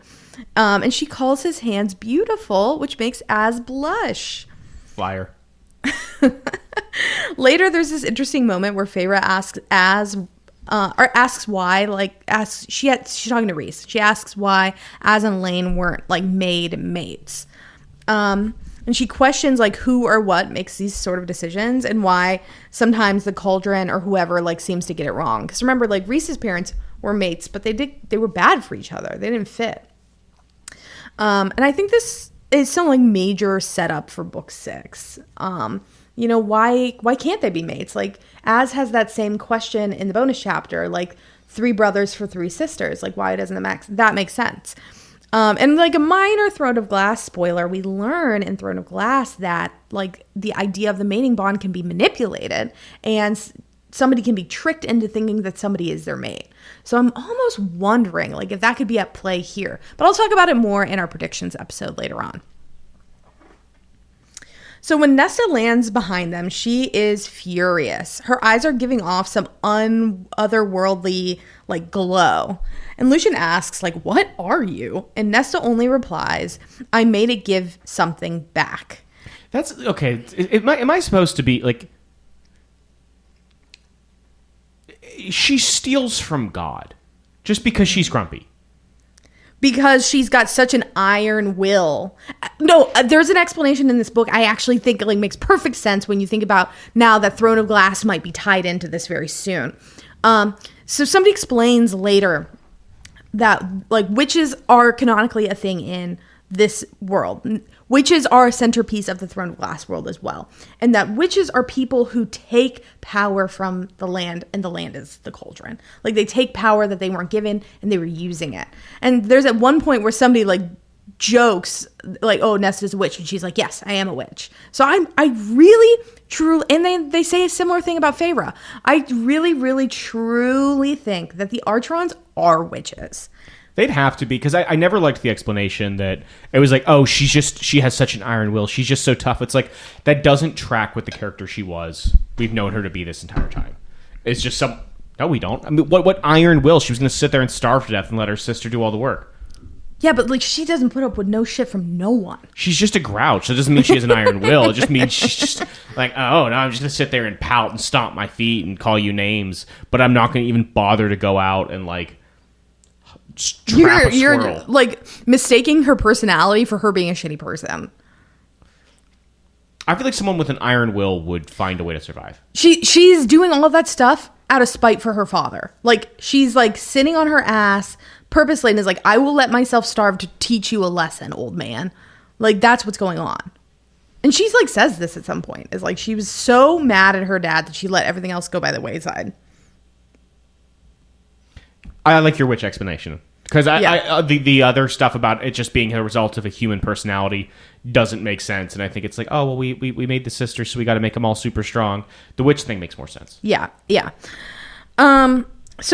S3: And she calls his hands beautiful, which makes Az blush.
S2: Liar.
S3: Later, there's this interesting moment where Feyre asks asks why, she's talking to Rhys. She asks why Az and Elaine weren't like made mates. And she questions like who or what makes these sort of decisions and why sometimes the cauldron or whoever like seems to get it wrong. Because remember, like Rhys's parents were mates, but they were bad for each other. They didn't fit. And I think this is some like major setup for book 6. You know, why can't they be mates? Like Az has that same question in the bonus chapter, like 3 brothers for 3 sisters. Like why doesn't that make sense? And like a minor Throne of Glass spoiler, we learn in Throne of Glass that like the idea of the mating bond can be manipulated and somebody can be tricked into thinking that somebody is their mate. So I'm almost wondering like if that could be at play here. But I'll talk about it more in our predictions episode later on. So when Nesta lands behind them, she is furious. Her eyes are giving off some otherworldly like glow. And Lucien asks, like, what are you? And Nesta only replies, I made it give something back.
S2: That's okay. Am I supposed to be like, she steals from God just because she's grumpy?
S3: Because she's got such an iron will. No, there's an explanation in this book I actually think like makes perfect sense when you think about now that Throne of Glass might be tied into this very soon. So somebody explains later that like witches are canonically a thing in this world. Witches are a centerpiece of the Throne of Glass world as well. And that witches are people who take power from the land, and the land is the cauldron. Like they take power that they weren't given and they were using it. And there's at one point where somebody like jokes like, oh, Nesta's a witch. And she's like, yes, I am a witch. So I really, truly, and they say a similar thing about Feyre. I really, really, truly think that the Archerons are witches.
S2: They'd have to be, because I never liked the explanation that it was like, oh, she has such an iron will. She's just so tough. It's like, that doesn't track with the character she was. We've known her to be this entire time. It's just no, we don't. I mean, what iron will? She was going to sit there and starve to death and let her sister do all the work.
S3: Yeah, but like she doesn't put up with no shit from no one.
S2: She's just a grouch. That doesn't mean she has an iron will. It just means she's just like, oh, no, I'm just going to sit there and pout and stomp my feet and call you names. But I'm not going to even bother to go out and like trap a squirrel.
S3: You're like mistaking her personality for her being a shitty person.
S2: I feel like someone with an iron will would find a way to survive.
S3: She's doing all of that stuff out of spite for her father. Like she's like sitting on her ass purposely and is like, I will let myself starve to teach you a lesson, old man. Like that's what's going on. And she's like says this at some point. Is like she was so mad at her dad that she let everything else go by the wayside.
S2: I like your witch explanation, because the other stuff about it just being a result of a human personality doesn't make sense. And I think it's like, oh, well, we made the sisters, so we got to make them all super strong. The witch thing makes more sense.
S3: Yeah. So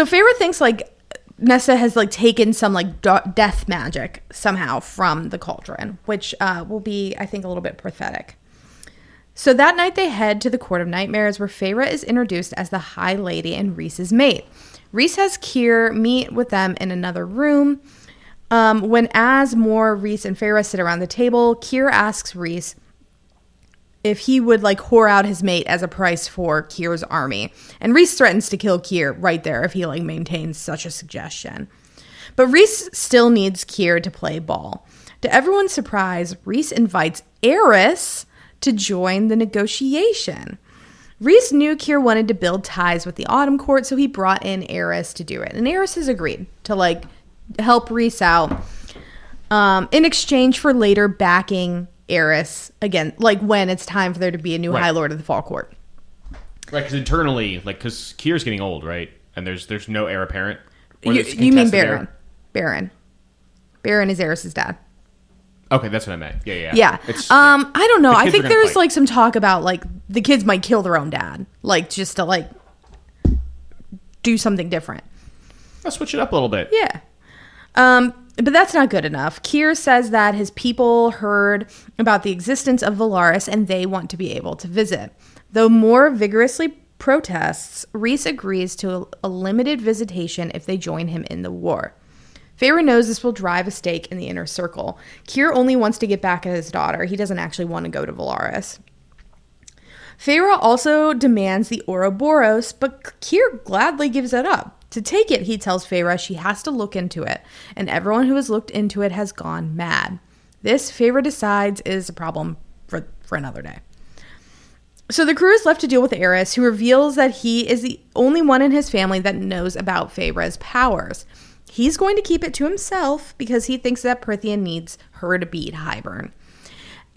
S3: Feyre thinks like Nesta has like taken some like death magic somehow from the cauldron, which will be, I think, a little bit pathetic. So that night they head to the Court of Nightmares, where Feyre is introduced as the High Lady and Rhys's mate. Rhys has Keir meet with them in another room. When Az, Mor, Rhys, and Feyre sit around the table, Keir asks Rhys if he would like whore out his mate as a price for Keir's army. And Rhys threatens to kill Keir right there if he like maintains such a suggestion. But Rhys still needs Keir to play ball. To everyone's surprise, Rhys invites Eris to join the negotiation. Rhys knew Keir wanted to build ties with the Autumn Court, so he brought in Eris to do it. And Eris has agreed to like help Rhys out in exchange for later backing Eris again, like when it's time for there to be a new High Lord of the Fall Court.
S2: Right, because internally, like, because Keir's getting old, right? And there's no heir apparent.
S3: You mean Baron? Baron is Eris's dad.
S2: Okay, that's what I meant. Yeah.
S3: I don't know. I think there's like some talk about like the kids might kill their own dad, like just to like do something different.
S2: I'll switch it up a little bit.
S3: Yeah. But that's not good enough. Keir says that his people heard about the existence of Valaris and they want to be able to visit. Though Mor vigorously protests, Rhys agrees to a limited visitation if they join him in the war. Feyre knows this will drive a stake in the inner circle. Keir only wants to get back at his daughter. He doesn't actually want to go to Valaris. Feyre also demands the Ouroboros, but Keir gladly gives it up. To take it, he tells Feyre she has to look into it, and everyone who has looked into it has gone mad. This, Feyre decides, is a problem for another day. So the crew is left to deal with Eris, who reveals that he is the only one in his family that knows about Feyre's powers. He's going to keep it to himself because he thinks that Prythian needs her to beat Hybern.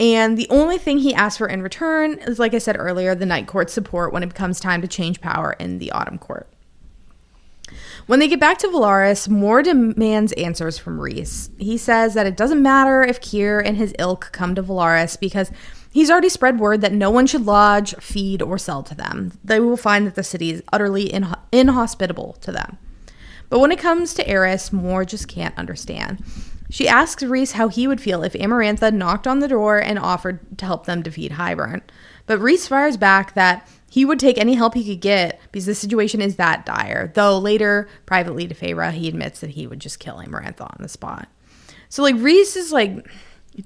S3: And the only thing he asks for in return is, like I said earlier, the Night Court's support when it becomes time to change power in the Autumn Court. When they get back to Valaris, Mor demands answers from Rhys. He says that it doesn't matter if Keir and his ilk come to Valaris because he's already spread word that no one should lodge, feed, or sell to them. They will find that the city is utterly inhospitable to them. But when it comes to Eris, Mor just can't understand. She asks Rhys how he would feel if Amarantha knocked on the door and offered to help them defeat Hybern. But Rhys fires back that he would take any help he could get because the situation is that dire. Though later, privately to Feyre, he admits that he would just kill Amarantha on the spot. So like Rhys is like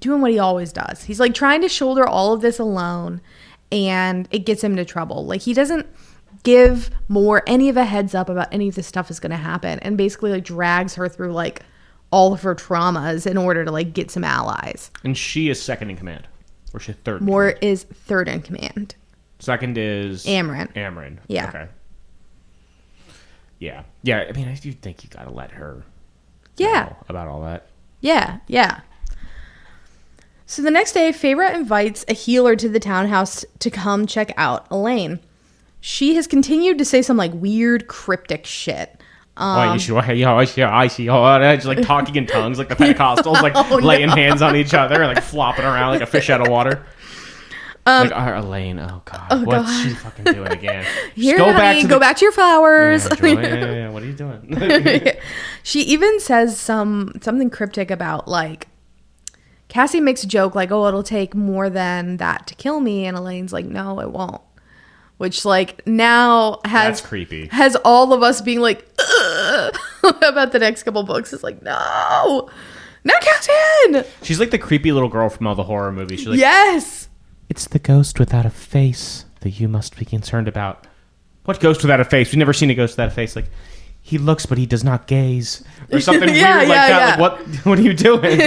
S3: doing what he always does. He's like trying to shoulder all of this alone, and it gets him into trouble. Like he doesn't give Mor any of a heads up about any of this stuff is going to happen, and basically like drags her through like all of her traumas in order to like get some allies.
S2: And she is second in command, or she's third.
S3: Mor is third in command.
S2: Second is
S3: Amren. Yeah.
S2: Okay. Yeah. Yeah. I mean, I do think you gotta let her.
S3: know
S2: about all that.
S3: Yeah. Yeah. So the next day, Feyre invites a healer to the townhouse to come check out Elaine. She has continued to say some like weird cryptic shit.
S2: Just like talking in tongues, like the Pentecostals, like laying hands on each other and like flopping around like a fish out of water. Like Elaine, oh god, what's she fucking doing again?
S3: Here, honey, go back to your flowers.
S2: Yeah, what are you doing?
S3: She even says something cryptic about like Cassie makes a joke like, "Oh, it'll take more than that to kill me," and Elaine's like, "No, it won't." Which like now
S2: that's creepy.
S3: Has all of us being like about the next couple books. It's like, no, not Cassian.
S2: She's like the creepy little girl from all the horror movies. She's like,
S3: yes,
S2: it's the ghost without a face that you must be concerned about. What ghost without a face? We've never seen a ghost without a face. Like he looks, but he does not gaze, or something weird like that. Yeah. Like what are you doing?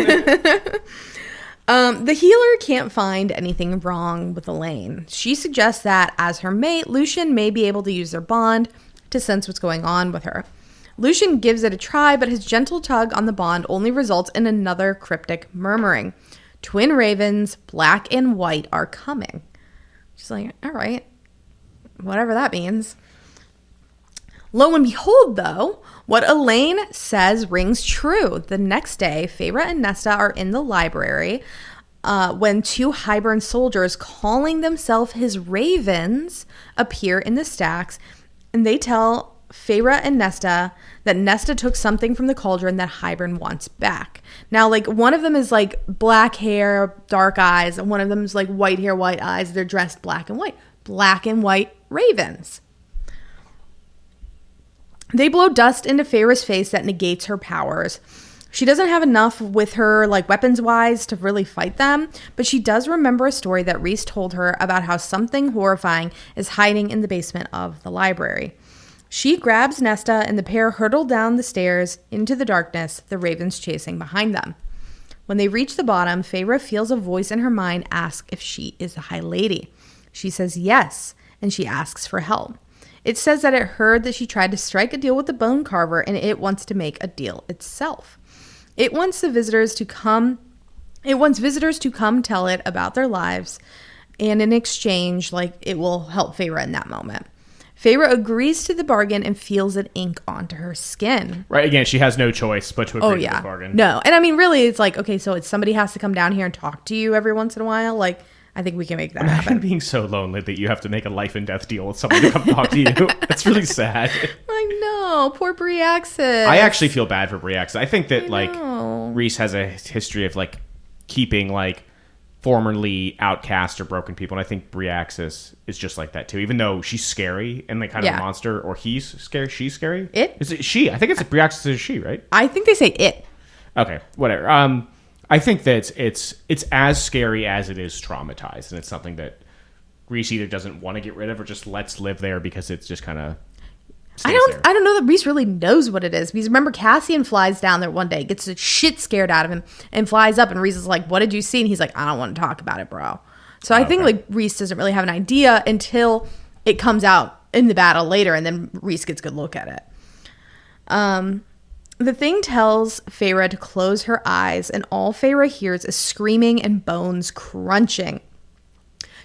S3: The healer can't find anything wrong with Elaine. She suggests that as her mate, Lucien may be able to use their bond to sense what's going on with her. Lucien gives it a try, but his gentle tug on the bond only results in another cryptic murmuring. Twin ravens, black and white, are coming. She's like, all right, whatever that means. Lo and behold, though, what Elaine says rings true. The next day, Feyre and Nesta are in the library when two Hybern soldiers calling themselves his ravens appear in the stacks, and they tell Feyre and Nesta that Nesta took something from the cauldron that Hybern wants back. Now, like, one of them is like black hair, dark eyes, and one of them is like white hair, white eyes. They're dressed black and white. Black and white ravens. They blow dust into Feyre's face that negates her powers. She doesn't have enough with her, like, weapons-wise to really fight them, but she does remember a story that Rhys told her about how something horrifying is hiding in the basement of the library. She grabs Nesta, and the pair hurtle down the stairs into the darkness, the ravens chasing behind them. When they reach the bottom, Feyre feels a voice in her mind ask if she is the High Lady. She says yes, and she asks for help. It says that it heard that she tried to strike a deal with the bone carver, and it wants to make a deal itself. It wants visitors to come tell it about their lives, and in exchange, like, it will help Feyre in that moment. Feyre agrees to the bargain and feels it ink onto her skin.
S2: Right, again, she has no choice but to agree to the bargain.
S3: No, and I mean, really, it's like, okay, so somebody has to come down here and talk to you every once in a while, like, I think we can make that happen.
S2: Being so lonely that you have to make a life and death deal with someone to come talk to you. That's really sad.
S3: I know. Poor Briaxis.
S2: I actually feel bad for Briaxis. I think that, Rhys has a history of, like, keeping, like, formerly outcast or broken people. And I think Briaxis is just like that, too. Even though she's scary and, like, kind of a monster. Or he's scary. She's scary?
S3: It?
S2: Is it she? I think it's Briaxis is she, right?
S3: I think they say it.
S2: Okay. Whatever. I think that it's as scary as it is traumatized, and it's something that Rhys either doesn't want to get rid of or just lets live there because it's just kind of
S3: I don't know that Rhys really knows what it is, because remember Cassian flies down there one day, gets the shit scared out of him, and flies up, and Rhys is like, "What did you see?" And he's like, "I don't want to talk about it, bro." So I think like Rhys doesn't really have an idea until it comes out in the battle later, and then Rhys gets a good look at it. The thing tells Feyre to close her eyes, and all Feyre hears is screaming and bones crunching.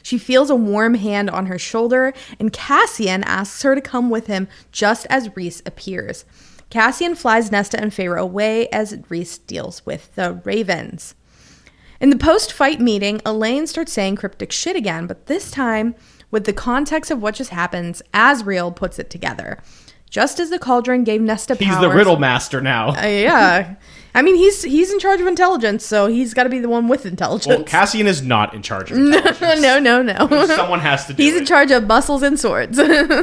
S3: She feels a warm hand on her shoulder, and Cassian asks her to come with him just as Rhys appears. Cassian flies Nesta and Feyre away as Rhys deals with the ravens. In the post-fight meeting, Elaine starts saying cryptic shit again, but this time, with the context of what just happened, Asriel puts it together. Just as the cauldron gave Nesta powers...
S2: He's the riddle master now.
S3: Yeah. I mean, he's in charge of intelligence, so he's got to be the one with intelligence.
S2: Well, Cassian is not in charge of intelligence.
S3: No.
S2: Someone has to do
S3: He's
S2: it.
S3: in charge of muscles and swords.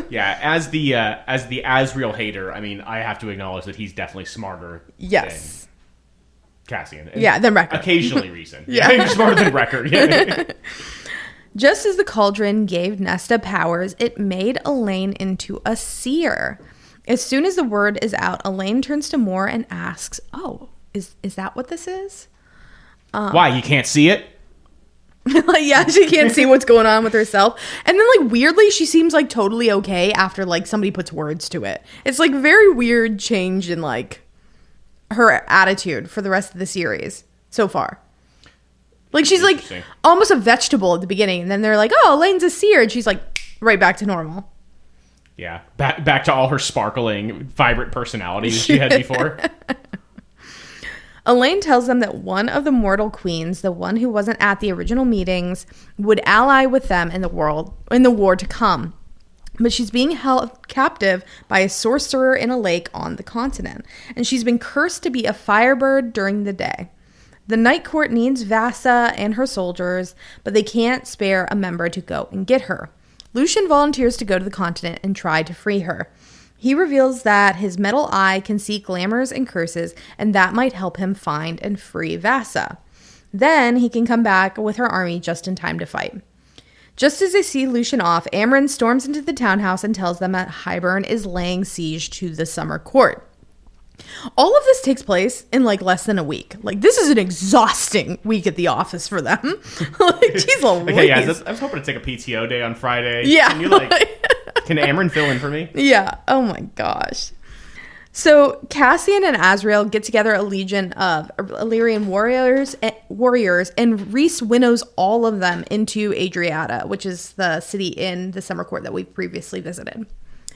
S2: Yeah, as the Asriel hater, I mean, I have to acknowledge that he's definitely smarter
S3: Yes.
S2: than Cassian.
S3: Than Wrecker.
S2: Occasionally Reason.
S3: Yeah.
S2: He's smarter than Wrecker. Yeah.
S3: Just as the cauldron gave Nesta powers, it made Elaine into a seer. As soon as the word is out, Elaine turns to Moore and asks, "Oh, is that what this is?"
S2: Why, you can't see it?
S3: Yeah, she can't see what's going on with herself. And then, like, weirdly, she seems, like, totally okay after, like, somebody puts words to it. It's, like, very weird change in, like, her attitude for the rest of the series so far. Like, she's, like, almost a vegetable at the beginning. And then they're like, "Oh, Elaine's a seer." And she's, like, right back to normal.
S2: Yeah, back to all her sparkling, vibrant personality that she had before.
S3: Elaine tells them that one of the mortal queens, the one who wasn't at the original meetings, would ally with them in the war to come. But she's being held captive by a sorcerer in a lake on the continent, and she's been cursed to be a firebird during the day. The Night Court needs Vassa and her soldiers, but they can't spare a member to go and get her. Lucian volunteers to go to the continent and try to free her. He reveals that his metal eye can see glamours and curses, and that might help him find and free Vassa. Then he can come back with her army just in time to fight. Just as they see Lucian off, Amren storms into the townhouse and tells them that Hybern is laying siege to the summer court. All of this takes place in like less than a week. Like, this is an exhausting week at the office for them. Like, geez Louise.
S2: Okay, yeah, I was hoping to take a PTO day on Friday.
S3: Yeah.
S2: Can you can Amren fill in for me?
S3: Yeah. Oh my gosh. So Cassian and Asriel get together a legion of Illyrian warriors, and Rhys winnows all of them into Adriata, which is the city in the summer court that we previously visited.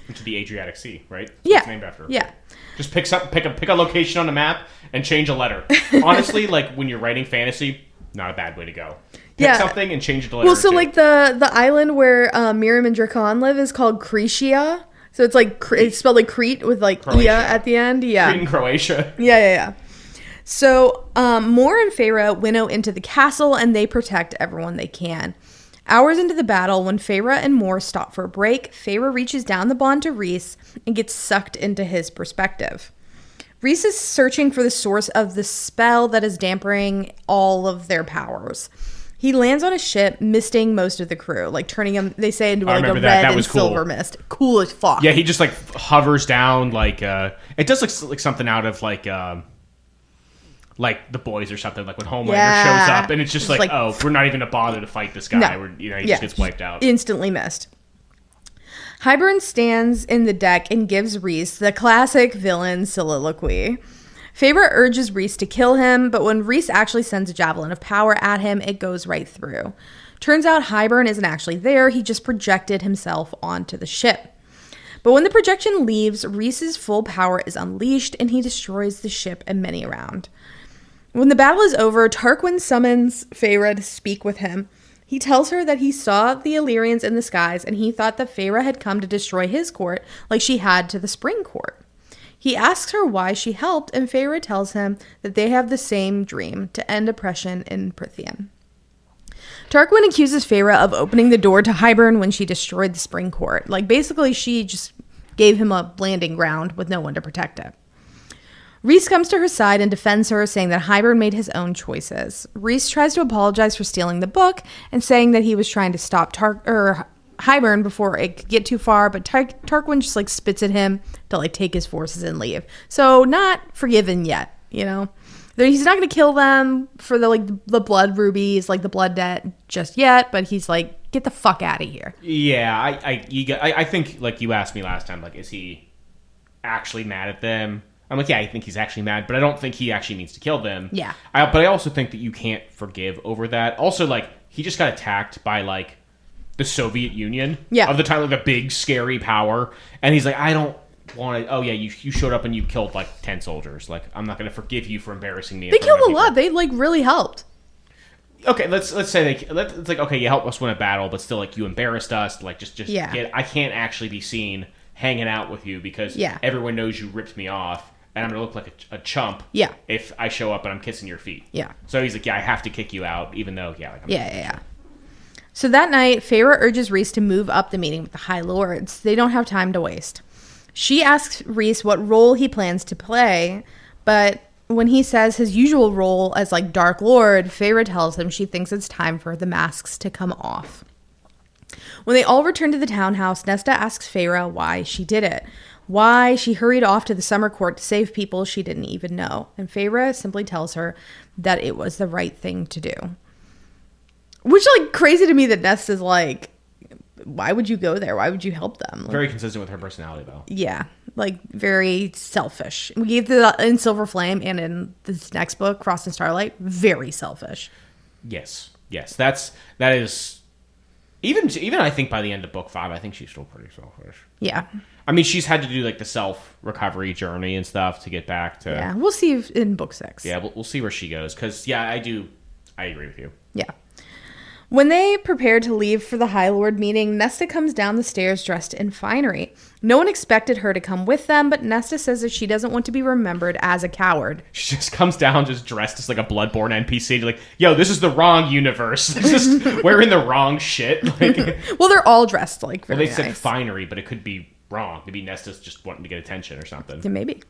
S2: Into the Adriatic Sea, right?
S3: Yeah.
S2: It's named after her.
S3: Yeah.
S2: Just pick a location on the map and change a letter. Honestly, like when you're writing fantasy, not a bad way to go. Pick something and change it to letter.
S3: Well, so like the island where Miriam and Drakon live is called Cretia. So it's like it's spelled like Crete with like
S2: Croatia.
S3: Ia at the end. Yeah.
S2: Crete and Croatia.
S3: Yeah. So Moore and Feyre winnow into the castle, and they protect everyone they can. Hours into the battle, when Feyre and Moore stop for a break, Feyre reaches down the bond to Rhys and gets sucked into his perspective. Rhys is searching for the source of the spell that is dampening all of their powers. He lands on a ship, misting most of the crew, like turning them, they say, into like a red and silver mist. Cool as fuck.
S2: Yeah, he just like hovers down like, it does look like something out of like The Boys or something, like when Homelander shows up, and it's just like, oh, we're not even gonna bother to fight this guy. No. He just gets wiped out.
S3: Instantly missed. Hybern stands in the deck and gives Rhys the classic villain soliloquy. Feyre urges Rhys to kill him, but when Rhys actually sends a javelin of power at him, it goes right through. Turns out Hybern isn't actually there, he just projected himself onto the ship. But when the projection leaves, Rhys's full power is unleashed, and he destroys the ship and many around. When the battle is over, Tarquin summons Feyre to speak with him. He tells her that he saw the Illyrians in the skies, and he thought that Feyre had come to destroy his court like she had to the Spring Court. He asks her why she helped, and Feyre tells him that they have the same dream, to end oppression in Prythian. Tarquin accuses Feyre of opening the door to Hybern when she destroyed the Spring Court. Like, basically, she just gave him a landing ground with no one to protect it. Rhys comes to her side and defends her, saying that Hybern made his own choices. Rhys tries to apologize for stealing the book and saying that he was trying to stop Hybern before it could get too far, but Tarquin just like spits at him to like take his forces and leave. So not forgiven yet, you know. He's not going to kill them for the blood rubies, like the blood debt just yet, but he's like, get the fuck out of here.
S2: Yeah, I think, like, you asked me last time, like, is he actually mad at them? I'm like, yeah, I think he's actually mad, but I don't think he actually needs to kill them.
S3: Yeah.
S2: But I also think that you can't forgive over that. Also, like, he just got attacked by, like, the Soviet Union.
S3: Yeah.
S2: Of the time, like, a big, scary power. And he's like, I don't want to... Oh, yeah, you showed up and you killed, like, 10 soldiers. Like, I'm not going to forgive you for embarrassing me.
S3: They killed a lot. They, like, really helped.
S2: Okay, let's say it's like, okay, you helped us win a battle, but still, like, you embarrassed us. Like, just I can't actually be seen hanging out with you because everyone knows you ripped me off. And I'm going to look like a chump if I show up and I'm kissing your feet.
S3: Yeah.
S2: So he's like, yeah, I have to kick you out, even though,
S3: Yeah. So that night, Feyre urges Rhys to move up the meeting with the High Lords. They don't have time to waste. She asks Rhys what role he plans to play, but when he says his usual role as, like, Dark Lord, Feyre tells him she thinks it's time for the masks to come off. When they all return to the townhouse, Nesta asks Feyre why she did it. Why she hurried off to the summer court to save people she didn't even know. And Feyre simply tells her that it was the right thing to do. Which, like, crazy to me that Nesta's like, why would you go there? Why would you help them? Like,
S2: very consistent with her personality, though.
S3: Yeah. Like, very selfish. We gave that in Silver Flame and in this next book, Frost and Starlight, very selfish.
S2: Yes. That is... Even I think by the end of book 5, I think she's still pretty selfish.
S3: Yeah.
S2: I mean, she's had to do, like, the self-recovery journey and stuff to get back to...
S3: Yeah, we'll see in book 6.
S2: Yeah, we'll see where she goes. Because, yeah, I agree with you.
S3: Yeah. When they prepare to leave for the High Lord meeting, Nesta comes down the stairs dressed in finery. No one expected her to come with them, but Nesta says that she doesn't want to be remembered as a coward.
S2: She just comes down just dressed as, like, a Bloodborne NPC. Like, yo, this is the wrong universe. Just wearing the wrong shit. Like,
S3: well, they're all dressed, like, very
S2: nice. Well, they said
S3: nice.
S2: finery, but it could be wrong. Maybe Nesta's just wanting to get attention or something.
S3: Yeah, maybe.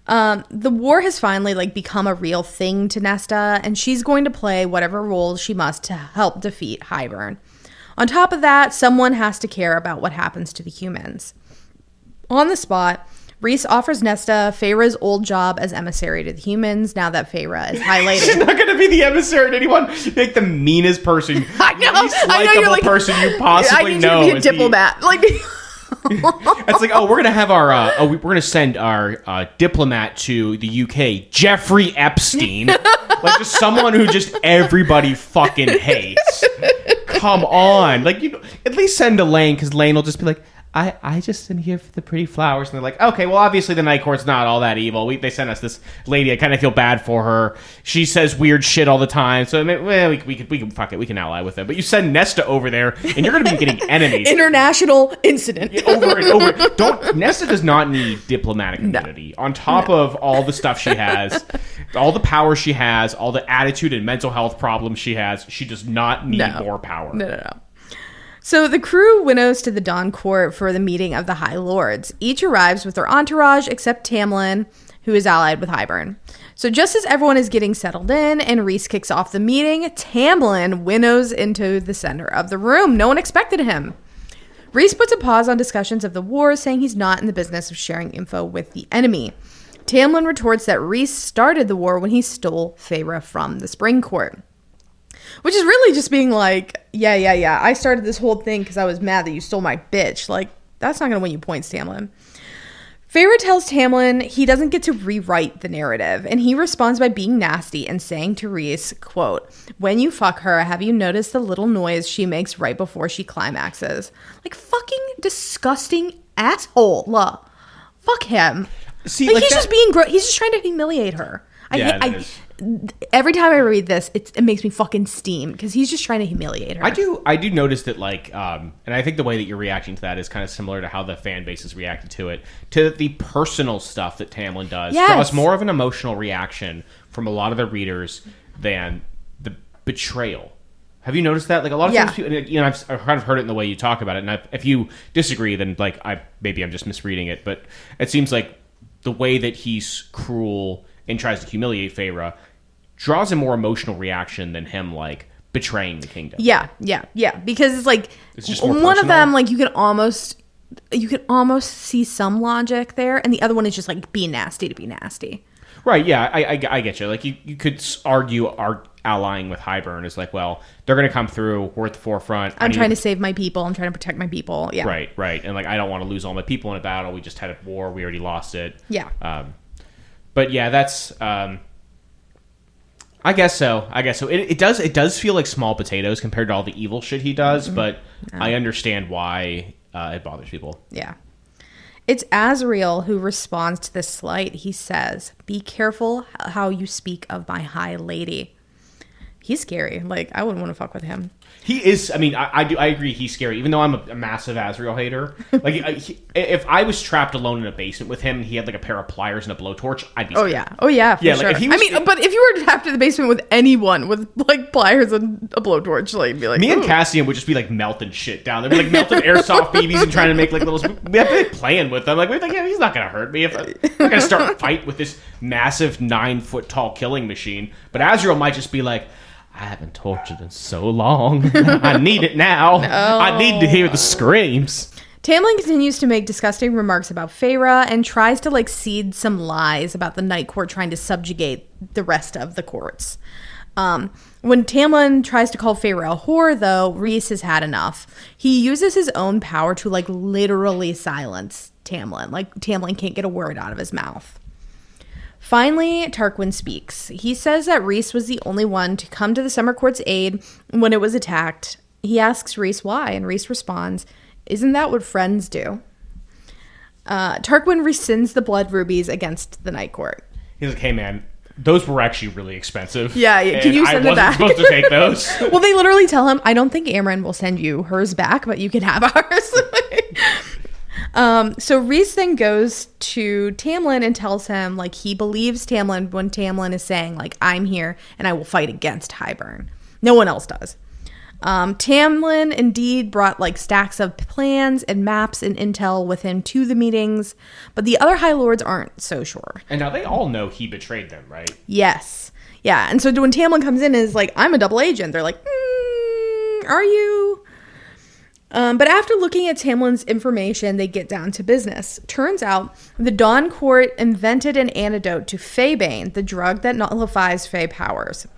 S3: The war has finally, like, become a real thing to Nesta, and she's going to play whatever role she must to help defeat Hybern. On top of that, someone has to care about what happens to the humans. On the spot, Rhys offers Nesta Feyre's old job as emissary to the humans now that Feyre is highlighted.
S2: She's not going to be the emissary to anyone. Like, the meanest person,
S3: I know,
S2: least likable
S3: like,
S2: person you possibly know.
S3: I need you to be a diplomat. Like...
S2: It's like, oh, we're gonna have our we're gonna send our diplomat to the UK, Jeffrey Epstein, like, just someone who just everybody fucking hates. Come on, like, you know, at least send Elaine, because Elaine will just be like, I just am here for the pretty flowers. And they're like, okay, well, obviously the Night Court's not all that evil. They sent us this lady. I kind of feel bad for her. She says weird shit all the time. So, well, we can fuck it. We can ally with them. But you send Nesta over there, and you're going to be getting enemies.
S3: International incident.
S2: Over and over. Nesta does not need diplomatic immunity. No. On top of all the stuff she has, all the power she has, all the attitude and mental health problems she has, she does not need more power.
S3: No. So the crew winnows to the Dawn Court for the meeting of the High Lords. Each arrives with their entourage except Tamlin, who is allied with Hybern. So just as everyone is getting settled in and Rhys kicks off the meeting, Tamlin winnows into the center of the room. No one expected him. Rhys puts a pause on discussions of the war, saying he's not in the business of sharing info with the enemy. Tamlin retorts that Rhys started the war when he stole Feyre from the Spring Court. Which is really just being like, yeah. I started this whole thing because I was mad that you stole my bitch. Like, that's not going to win you points, Tamlin. Feyre tells Tamlin he doesn't get to rewrite the narrative, and he responds by being nasty and saying to Rhys, quote, when you fuck her, have you noticed the little noise she makes right before she climaxes? Like, fucking disgusting asshole. Fuck him. See, like, he's just being he's just trying to humiliate her. Every time I read this, it makes me fucking steam because he's just trying to humiliate her.
S2: I do notice that, like, and I think the way that you're reacting to that is kind of similar to how the fan base has reacted to it. To the personal stuff that Tamlin does draws more of an emotional reaction from a lot of the readers than the betrayal. Have you noticed that? Like, a lot of times, people, you know, I've kind of heard it in the way you talk about it, and if you disagree, then, like, maybe I'm just misreading it, but it seems like the way that he's cruel and tries to humiliate Feyre draws a more emotional reaction than him, like, betraying the kingdom. Yeah.
S3: Because it's like,
S2: it's just more
S3: one
S2: personal.
S3: Of them, like, you can almost see some logic there, and the other one is just like being nasty to be nasty.
S2: Right, yeah, I get you. Like, you could argue our allying with Hybern is like, well, they're going to come through. We're at the forefront.
S3: I'm trying to save my people. I'm trying to protect my people. Yeah.
S2: Right. And, like, I don't want to lose all my people in a battle. We just had a war. We already lost it.
S3: Yeah.
S2: But, yeah, that's... I guess so. It does feel like small potatoes compared to all the evil shit he does, but I understand why it bothers people.
S3: Yeah. It's Azrael who responds to this slight. He says, "Be careful how you speak of my high lady." He's scary. Like, I wouldn't want to fuck with him.
S2: He is. I mean, I agree. He's scary. Even though I'm a massive Azrael hater, like if I was trapped alone in a basement with him, and he had like a pair of pliers and a blowtorch, I'd be scared.
S3: Oh yeah, for
S2: yeah.
S3: sure.
S2: Like, if he was,
S3: but if you were trapped in the basement with anyone with like pliers and a blowtorch, like, be like,
S2: me and Cassian would just be like melting shit down. They'd be like melting airsoft BBs and trying to make like little. We have to be playing with them. Like, we're like, yeah, he's not gonna hurt me. I'm not gonna start a fight with this massive 9-foot tall killing machine. But Azrael might just be like, I haven't tortured in so long. I need it now. No. I need to hear the screams.
S3: Tamlin continues to make disgusting remarks about Feyre and tries to like seed some lies about the Night Court trying to subjugate the rest of the courts. When Tamlin tries to call Feyre a whore, though, Rhys has had enough. He uses his own power to like literally silence Tamlin. Like, Tamlin can't get a word out of his mouth. Finally, Tarquin speaks. He says that Rhys was the only one to come to the Summer Court's aid when it was attacked. He asks Rhys why, and Rhys responds, "Isn't that what friends do?" Tarquin rescinds the blood rubies against the Night Court.
S2: He's like, hey man, those were actually really expensive.
S3: Yeah, can you send it back?
S2: I wasn't supposed to take those.
S3: Well, they literally tell him, I don't think Amren will send you hers back, but you can have ours. So Rhys then goes to Tamlin and tells him, like, he believes Tamlin when Tamlin is saying, like, I'm here and I will fight against Hybern. No one else does. Tamlin indeed brought, like, stacks of plans and maps and intel with him to the meetings, but the other High Lords aren't so sure.
S2: And now they all know he betrayed them, right?
S3: Yes. Yeah, and so when Tamlin comes in and is like, I'm a double agent, they're like, are you? But after looking at Tamlin's information, they get down to business. Turns out the Dawn Court invented an antidote to Feybane, the drug that nullifies Fey powers.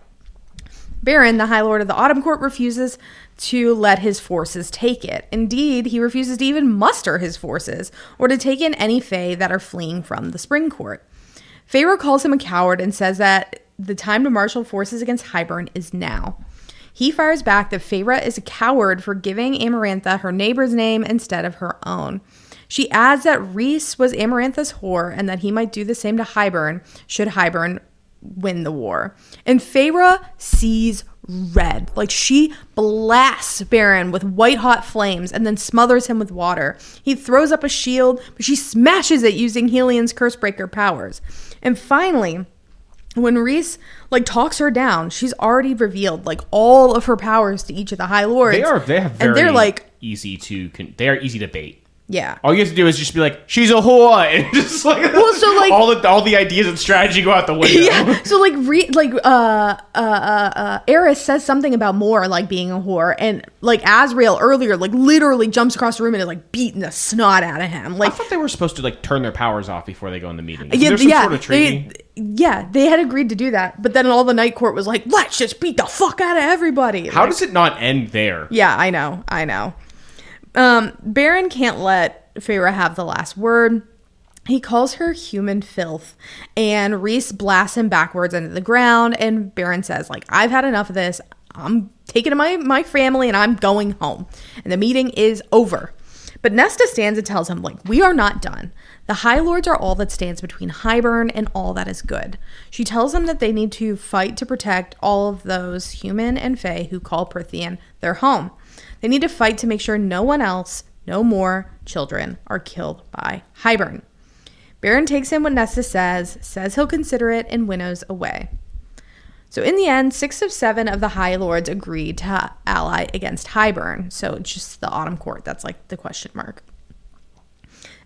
S3: Baron, the High Lord of the Autumn Court, refuses to let his forces take it. Indeed, he refuses to even muster his forces or to take in any Fey that are fleeing from the Spring Court. Feyre calls him a coward and says that the time to marshal forces against Hybern is now. He fires back that Feyre is a coward for giving Amarantha her neighbor's name instead of her own. She adds that Rhys was Amarantha's whore and that he might do the same to Hybern should Hybern win the war. And Feyre sees red. Like, she blasts Baron with white-hot flames and then smothers him with water. He throws up a shield, but she smashes it using Helian's Cursebreaker powers. And finally, when Rhys, like, talks her down, she's already revealed, like, all of her powers to each of the High Lords.
S2: They are very easy to bait.
S3: Yeah.
S2: All you have to do is just be like, she's a whore, and just like,
S3: well, so like
S2: all the ideas and strategy go out the window.
S3: Yeah. So like Eris says something about Moore like being a whore, and like Azrael earlier like literally jumps across the room and is like beating the snot out of him. Like,
S2: I thought they were supposed to like turn their powers off before they go in the meeting.
S3: Yeah,
S2: sort of treaty?
S3: They had agreed to do that, but then all the Night Court was like, let's just beat the fuck out of everybody.
S2: How does it not end there?
S3: Yeah, I know. Baron can't let Feyre have the last word. He calls her human filth, and Rhys blasts him backwards into the ground, and Baron says, like, I've had enough of this. I'm taking to my family, and I'm going home. And the meeting is over. But Nesta stands and tells him, like, we are not done. The High Lords are all that stands between Hybern and all that is good. She tells them that they need to fight to protect all of those human and Fey who call Prythian their home. They need to fight to make sure no one else, no more children, are killed by Hybern. Baron takes in what Nesta says he'll consider it, and winnows away. So in the end, 6 of 7 of the High Lords agreed to ally against Hybern. So it's just the Autumn Court. That's like the question mark.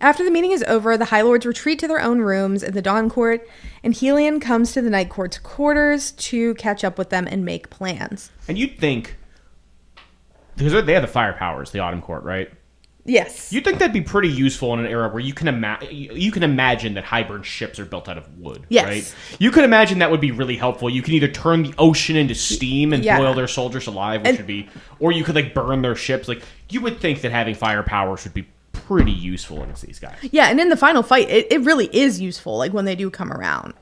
S3: After the meeting is over, the High Lords retreat to their own rooms in the Dawn Court, and Helian comes to the Night Court's quarters to catch up with them and make plans.
S2: And you'd think, because they have the fire powers, the Autumn Court, right?
S3: Yes.
S2: You'd think that'd be pretty useful in an era where you can imagine that Hybern ships are built out of wood,
S3: Yes.
S2: right? You can imagine that would be really helpful. You can either turn the ocean into steam and
S3: Yeah.
S2: boil their soldiers alive, which would be, or you could like burn their ships. Like you would think that having fire powers would be pretty useful against these guys.
S3: Yeah, and in the final fight, it really is useful, like when they do come around.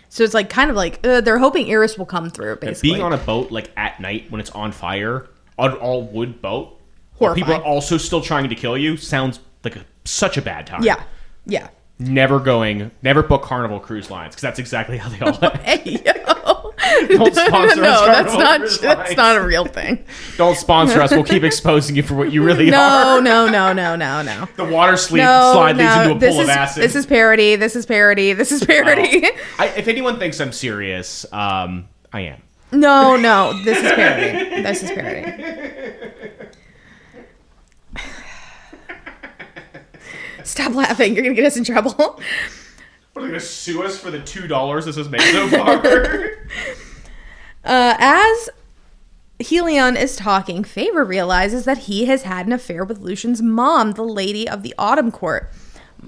S3: So it's like kind of like they're hoping Eris will come through, basically.
S2: Being on a boat like at night when it's on fire, an all wood boat, where people are also still trying to kill you, sounds like such a bad time.
S3: Yeah, yeah.
S2: Never book Carnival Cruise Lines, because that's exactly how they all end.
S3: Hey, yo.
S2: Don't sponsor us, Carnival Cruise Lines.
S3: That's not a real thing.
S2: Don't sponsor us. We'll keep exposing you for what you really are.
S3: No.
S2: The water slide leads into a pool of acid.
S3: This is parody.
S2: If anyone thinks I'm serious, I am.
S3: No. This is parody. Stop laughing. You're going to get us in trouble.
S2: What, are they going to sue us for the $2 this has made so far?
S3: As Helion is talking, Feyre realizes that he has had an affair with Lucian's mom, the Lady of the Autumn Court.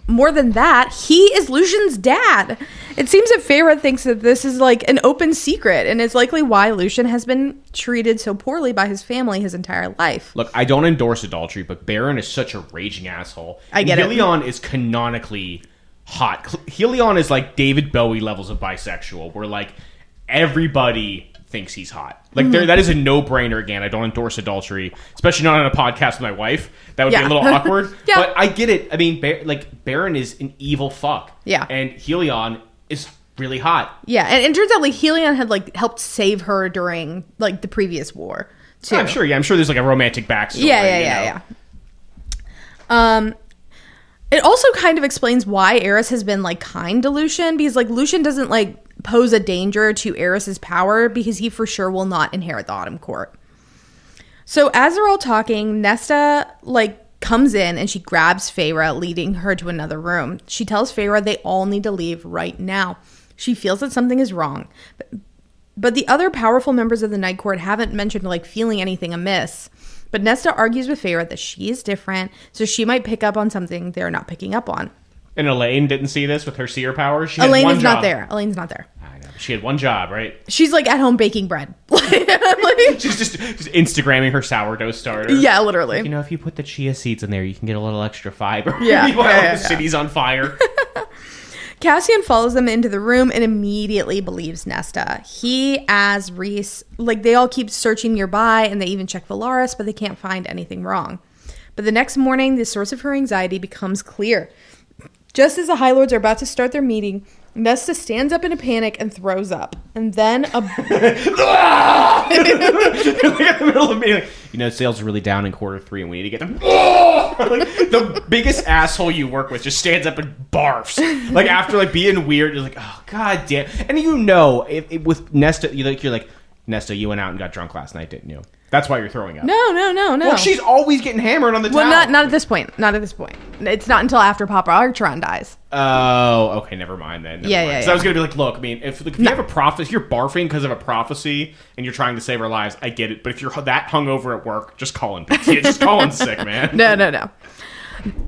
S3: More than that, he is Lucian's dad. It seems that Feyre thinks that this is like an open secret and is likely why Lucian has been treated so poorly by his family his entire life.
S2: Look, I don't endorse adultery, but Baron is such a raging asshole.
S3: I get it.
S2: Helion is canonically hot. Helion is like David Bowie levels of bisexual, where like everybody thinks he's hot. Like that is a no-brainer. Again, I don't endorse adultery, especially not on a podcast with my wife. That would be a little awkward.
S3: Yeah.
S2: But I get it. I mean, Baron is an evil fuck.
S3: Yeah.
S2: And Helion is really hot.
S3: Yeah, and it turns out like Helion had like helped save her during like the previous war too.
S2: I'm sure. Yeah, I'm sure there's like a romantic backstory.
S3: Yeah. It also kind of explains why Eris has been like kind to Lucian, because like Lucian doesn't like pose a danger to Eris's power because he for sure will not inherit the Autumn Court. So as they're all talking, Nesta like comes in and she grabs Feyre, leading her to another room. She tells Feyre they all need to leave right now. She feels that something is wrong. But the other powerful members of the Night Court haven't mentioned like feeling anything amiss. But Nesta argues with Feyre that she is different, so she might pick up on something they're not picking up on.
S2: And Elaine didn't see this with her seer powers. She
S3: Elaine's
S2: had one
S3: not
S2: job.
S3: there. Elaine's not there.
S2: I know. She had one job, right?
S3: She's like at home baking bread.
S2: She's just Instagramming her sourdough starter.
S3: Yeah, literally.
S2: You know, if you put the chia seeds in there, you can get a little extra fiber.
S3: Yeah.
S2: While the city's on fire.
S3: Cassian follows them into the room and immediately believes Nesta. He, as Rhys, like they all keep searching nearby and they even check Valaris, but they can't find anything wrong. But the next morning, the source of her anxiety becomes clear. Just as the High Lords are about to start their meeting, Nesta stands up in a panic and throws up. And then
S2: like in the middle of me, like, you know, sales are really down in quarter 3 and we need to get them. Like, the biggest asshole you work with just stands up and barfs. Like after like being weird, you're like, oh god damn. And you know, with Nesta, you're like, Nesta, you went out and got drunk last night, didn't you? That's why you're throwing up.
S3: No.
S2: Well, she's always getting hammered on the
S3: Well,
S2: towel.
S3: not at this point. Not at this point. It's not until after Papa Archeron dies.
S2: Oh, okay, never mind then. Never mind. So I was gonna be like, look, I mean, if you have a prophecy, if you're barfing because of a prophecy and you're trying to save our lives, I get it. But if you're that hungover at work, just call in. Just call in sick, man.
S3: No.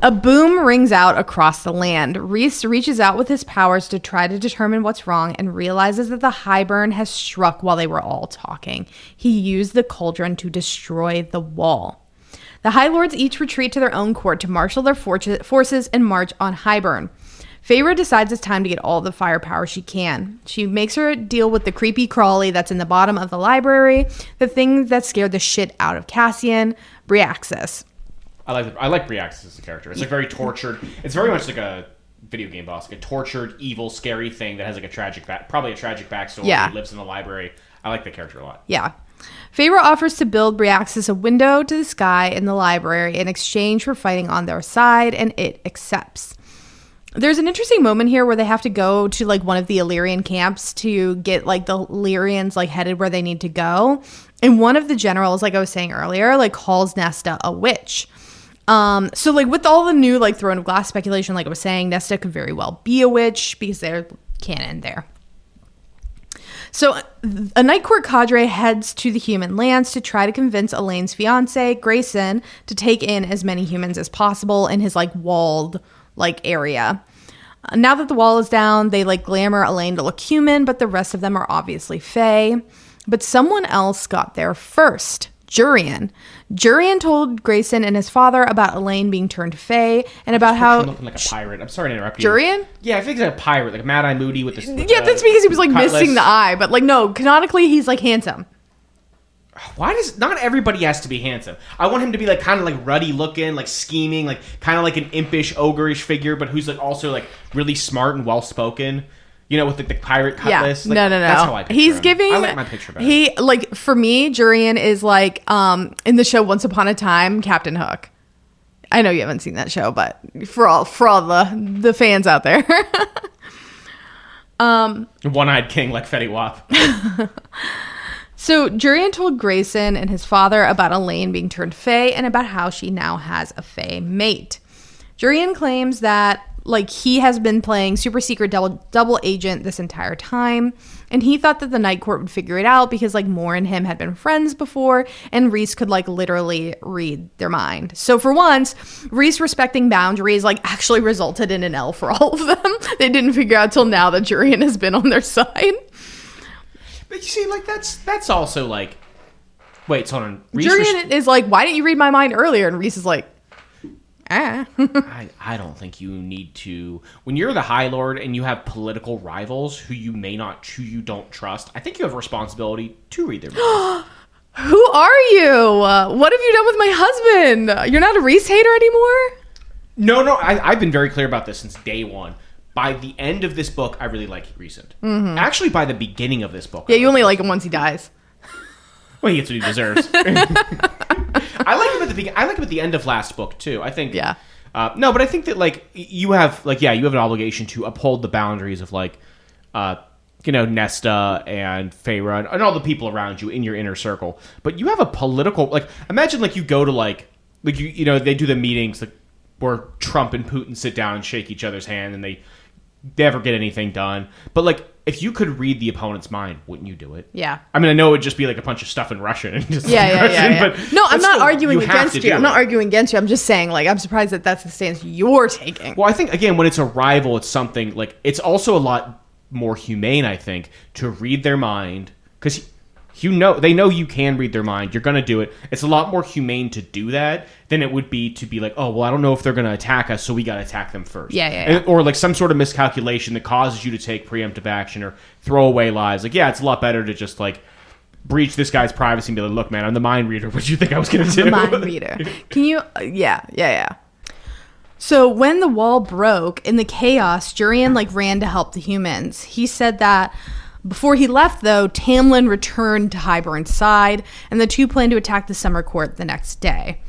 S3: A boom rings out across the land. Rhys reaches out with his powers to try to determine what's wrong and realizes that the Hybern has struck while they were all talking. He used the cauldron to destroy the wall. The High Lords each retreat to their own court to marshal their forces and march on Hybern. Feyre decides it's time to get all the firepower she can. She makes her deal with the creepy crawly that's in the bottom of the library, the thing that scared the shit out of Cassian, Briaxis.
S2: I like Briaxis as a character. It's like very tortured. It's very much like a video game boss, like a tortured, evil, scary thing that has like probably a tragic backstory.
S3: Yeah.
S2: He lives in the library. I like the character a lot.
S3: Yeah. Feyre offers to build Briaxis a window to the sky in the library in exchange for fighting on their side, and it accepts. There's an interesting moment here where they have to go to like one of the Illyrian camps to get like the Illyrians like headed where they need to go. And one of the generals, like I was saying earlier, like calls Nesta a witch. So like with all the new like Throne of Glass speculation, like I was saying, Nesta could very well be a witch because they're canon there. So a night court cadre heads to the human lands to try to convince Elaine's fiance, Grayson, to take in as many humans as possible in his like walled like area. Now that the wall is down, they like glamour Elaine to look human, but the rest of them are obviously fae. But someone else got there first. Jurian. Jurian told Grayson and his father about Elaine being turned fae and about how
S2: looking like a pirate. I'm sorry to interrupt you.
S3: Jurian?
S2: Yeah, I think he's like a pirate, like Mad Eye Moody with this.
S3: Yeah, that's because he was like
S2: cutlass.
S3: missing the eye, but like no, canonically he's like handsome.
S2: Why does not everybody has to be handsome? I want him to be like kind of like ruddy looking, like scheming, like kind of like an impish, ogreish figure, but who's like also like really smart and well spoken. You know, with the pirate cutlass.
S3: Yeah,
S2: Like,
S3: no.
S2: That's how I picture
S3: He's
S2: him.
S3: giving.
S2: I like my picture better.
S3: He like for me, Jurian is like in the show Once Upon a Time, Captain Hook. I know you haven't seen that show, but for all the fans out there.
S2: One-eyed king like Fetty Wap.
S3: So Jurian told Grayson and his father about Elaine being turned fae and about how she now has a fae mate. Jurian claims that like he has been playing super secret double agent this entire time, and he thought that the Night Court would figure it out because like Moore and him had been friends before, and Reese could like literally read their mind. So for once, Reese respecting boundaries like actually resulted in an L for all of them. They didn't figure out till now that Jurian has been on their side.
S2: But you see, like that's also like, wait, hold on.
S3: Jurian is like, why didn't you read my mind earlier? And Reese is like,
S2: I don't think you need to. When you're the High Lord and you have political rivals who you don't trust, I think you have a responsibility to read their minds.
S3: Who are you? What have you done with my husband? You're not a Reese hater anymore?
S2: No, I've been very clear about this since day one. By the end of this book, I really like Reese. Mm-hmm. Actually, by the beginning of this book.
S3: Yeah, you only like him once he dies.
S2: Well, he gets what he deserves. I like him at the beginning. I like him at the end of last book too. I think.
S3: Yeah.
S2: No, but I think that like you have an obligation to uphold the boundaries of like, Nesta and Feyre and all the people around you in your inner circle. But you have a political like. Imagine like you go to like they do the meetings like where Trump and Putin sit down and shake each other's hand and they never get anything done. But like, if you could read the opponent's mind, wouldn't you do it?
S3: Yeah.
S2: I mean, I know it would just be like a bunch of stuff in Russian and just
S3: yeah.
S2: But
S3: no, I'm not arguing against you. I'm not
S2: arguing.
S3: arguing against you. I'm just saying, like, I'm surprised that that's the stance you're taking.
S2: Well, I think again, when it's a rival, it's something like it's also a lot more humane. I think to read their mind because they know you can read their mind. You're going to do it. It's a lot more humane to do that than it would be to be like, oh, well, I don't know if they're going to attack us, so we got to attack them first.
S3: Yeah.
S2: Or like some sort of miscalculation that causes you to take preemptive action or throw away lies. Like, yeah, it's a lot better to just like breach this guy's privacy and be like, look, man, I'm the mind reader. What do you think I was going to do?
S3: The mind reader. Can you? Yeah. So when the wall broke in the chaos, Jurian like ran to help the humans. He said that before he left, though, Tamlin returned to Hybern's side, and the two plan to attack the Summer Court the next day.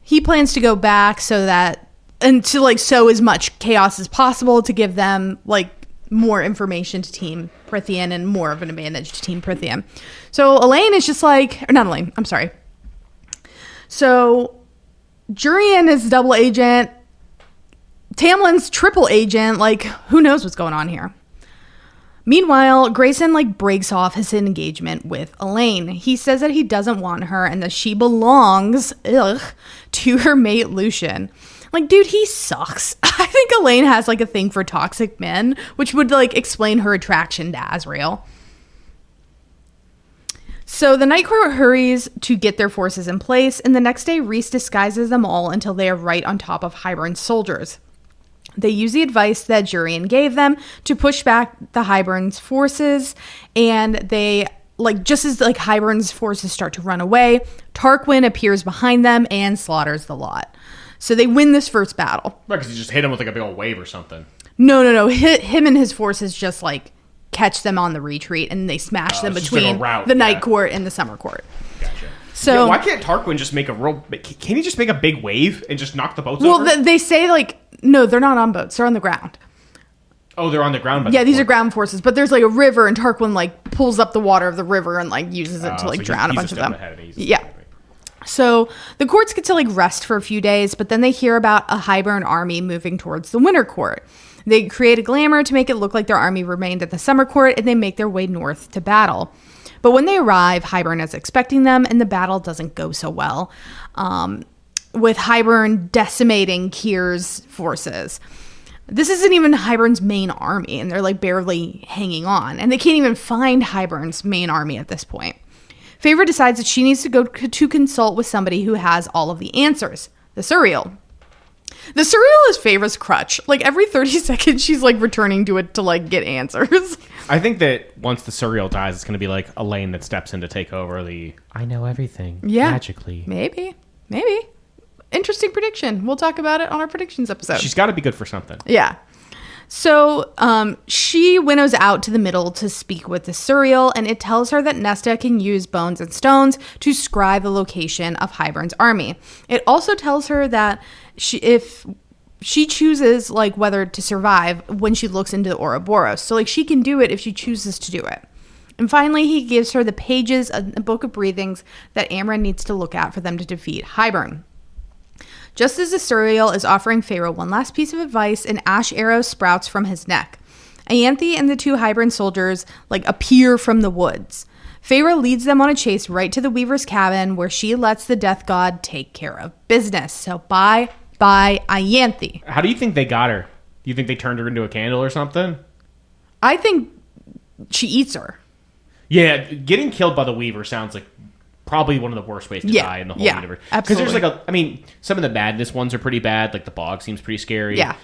S3: He plans to go back and to like sow as much chaos as possible to give them like more information to Team Prithian and more of an advantage to Team Prithian. So Elaine is just like, or not Elaine, I'm sorry. So Jurian is double agent. Tamlin's triple agent. Like, who knows what's going on here? Meanwhile, Grayson like breaks off his engagement with Elaine. He says that he doesn't want her and that she belongs to her mate Lucian. Like, dude, he sucks. I think Elaine has like a thing for toxic men, which would like explain her attraction to Azrael. So the Night Court hurries to get their forces in place, and the next day Reese disguises them all until they are right on top of Hybern's soldiers. They use the advice that Jurian gave them to push back the Hybern's forces, and they, like, just as like Hybern's forces start to run away, Tarquin appears behind them and slaughters the lot. So they win this first battle.
S2: Right, because he just hit him with like a big old wave or something.
S3: No. Him and his forces just like catch them on the retreat, and they smash them between the Night Court and the Summer Court.
S2: Gotcha.
S3: So
S2: why can't Tarquin just make can he just make a big wave and just knock the boats over?
S3: Well, they say like, no, they're not on boats. They're on the ground.
S2: Oh, they're on the ground.
S3: Yeah, these are ground forces, but there's like a river, and Tarquin like pulls up the water of the river and like uses it to like drown a bunch of them. Yeah. So the courts get to like rest for a few days, but then they hear about a Hybern army moving towards the Winter Court. They create a glamour to make it look like their army remained at the summer court, and they make their way north to battle. But when they arrive, Hybern is expecting them, and the battle doesn't go so well, with Hybern decimating Kyr's forces. This isn't even Hybern's main army, and they're like barely hanging on, and they can't even find Hybern's main army at this point. Feyre decides that she needs to go to consult with somebody who has all of the answers, the Suriel. The Suriel is Feyre's crutch. Like, every 30 seconds, she's, like, returning to it to, like, get answers.
S2: I think that once the Suriel dies, it's going to be, like, Elaine that steps in to take over the I know everything magically.
S3: Maybe. Interesting prediction. We'll talk about it on our predictions episode.
S2: She's got to be good for something.
S3: Yeah. So she winnows out to the middle to speak with the Suriel, and it tells her that Nesta can use bones and stones to scry the location of Hybern's army. It also tells her that if she chooses, like, whether to survive when she looks into the Ouroboros. So, like, she can do it if she chooses to do it. And finally, he gives her the pages of the Book of Breathings that Amren needs to look at for them to defeat Hybern. Just as the Suriel is offering Feyre one last piece of advice, an ash arrow sprouts from his neck. Ianthe and the two Hybern soldiers, like, appear from the woods. Feyre leads them on a chase right to the Weaver's cabin, where she lets the Death God take care of business. So bye, Ianthe.
S2: How do you think they got her? Do you think they turned her into a candle or something?
S3: I think she eats her.
S2: Yeah, getting killed by the Weaver sounds like probably one of the worst ways to die in the whole universe.
S3: Absolutely.
S2: Because there's some of the madness ones are pretty bad. Like the bog seems pretty scary.
S3: Yeah.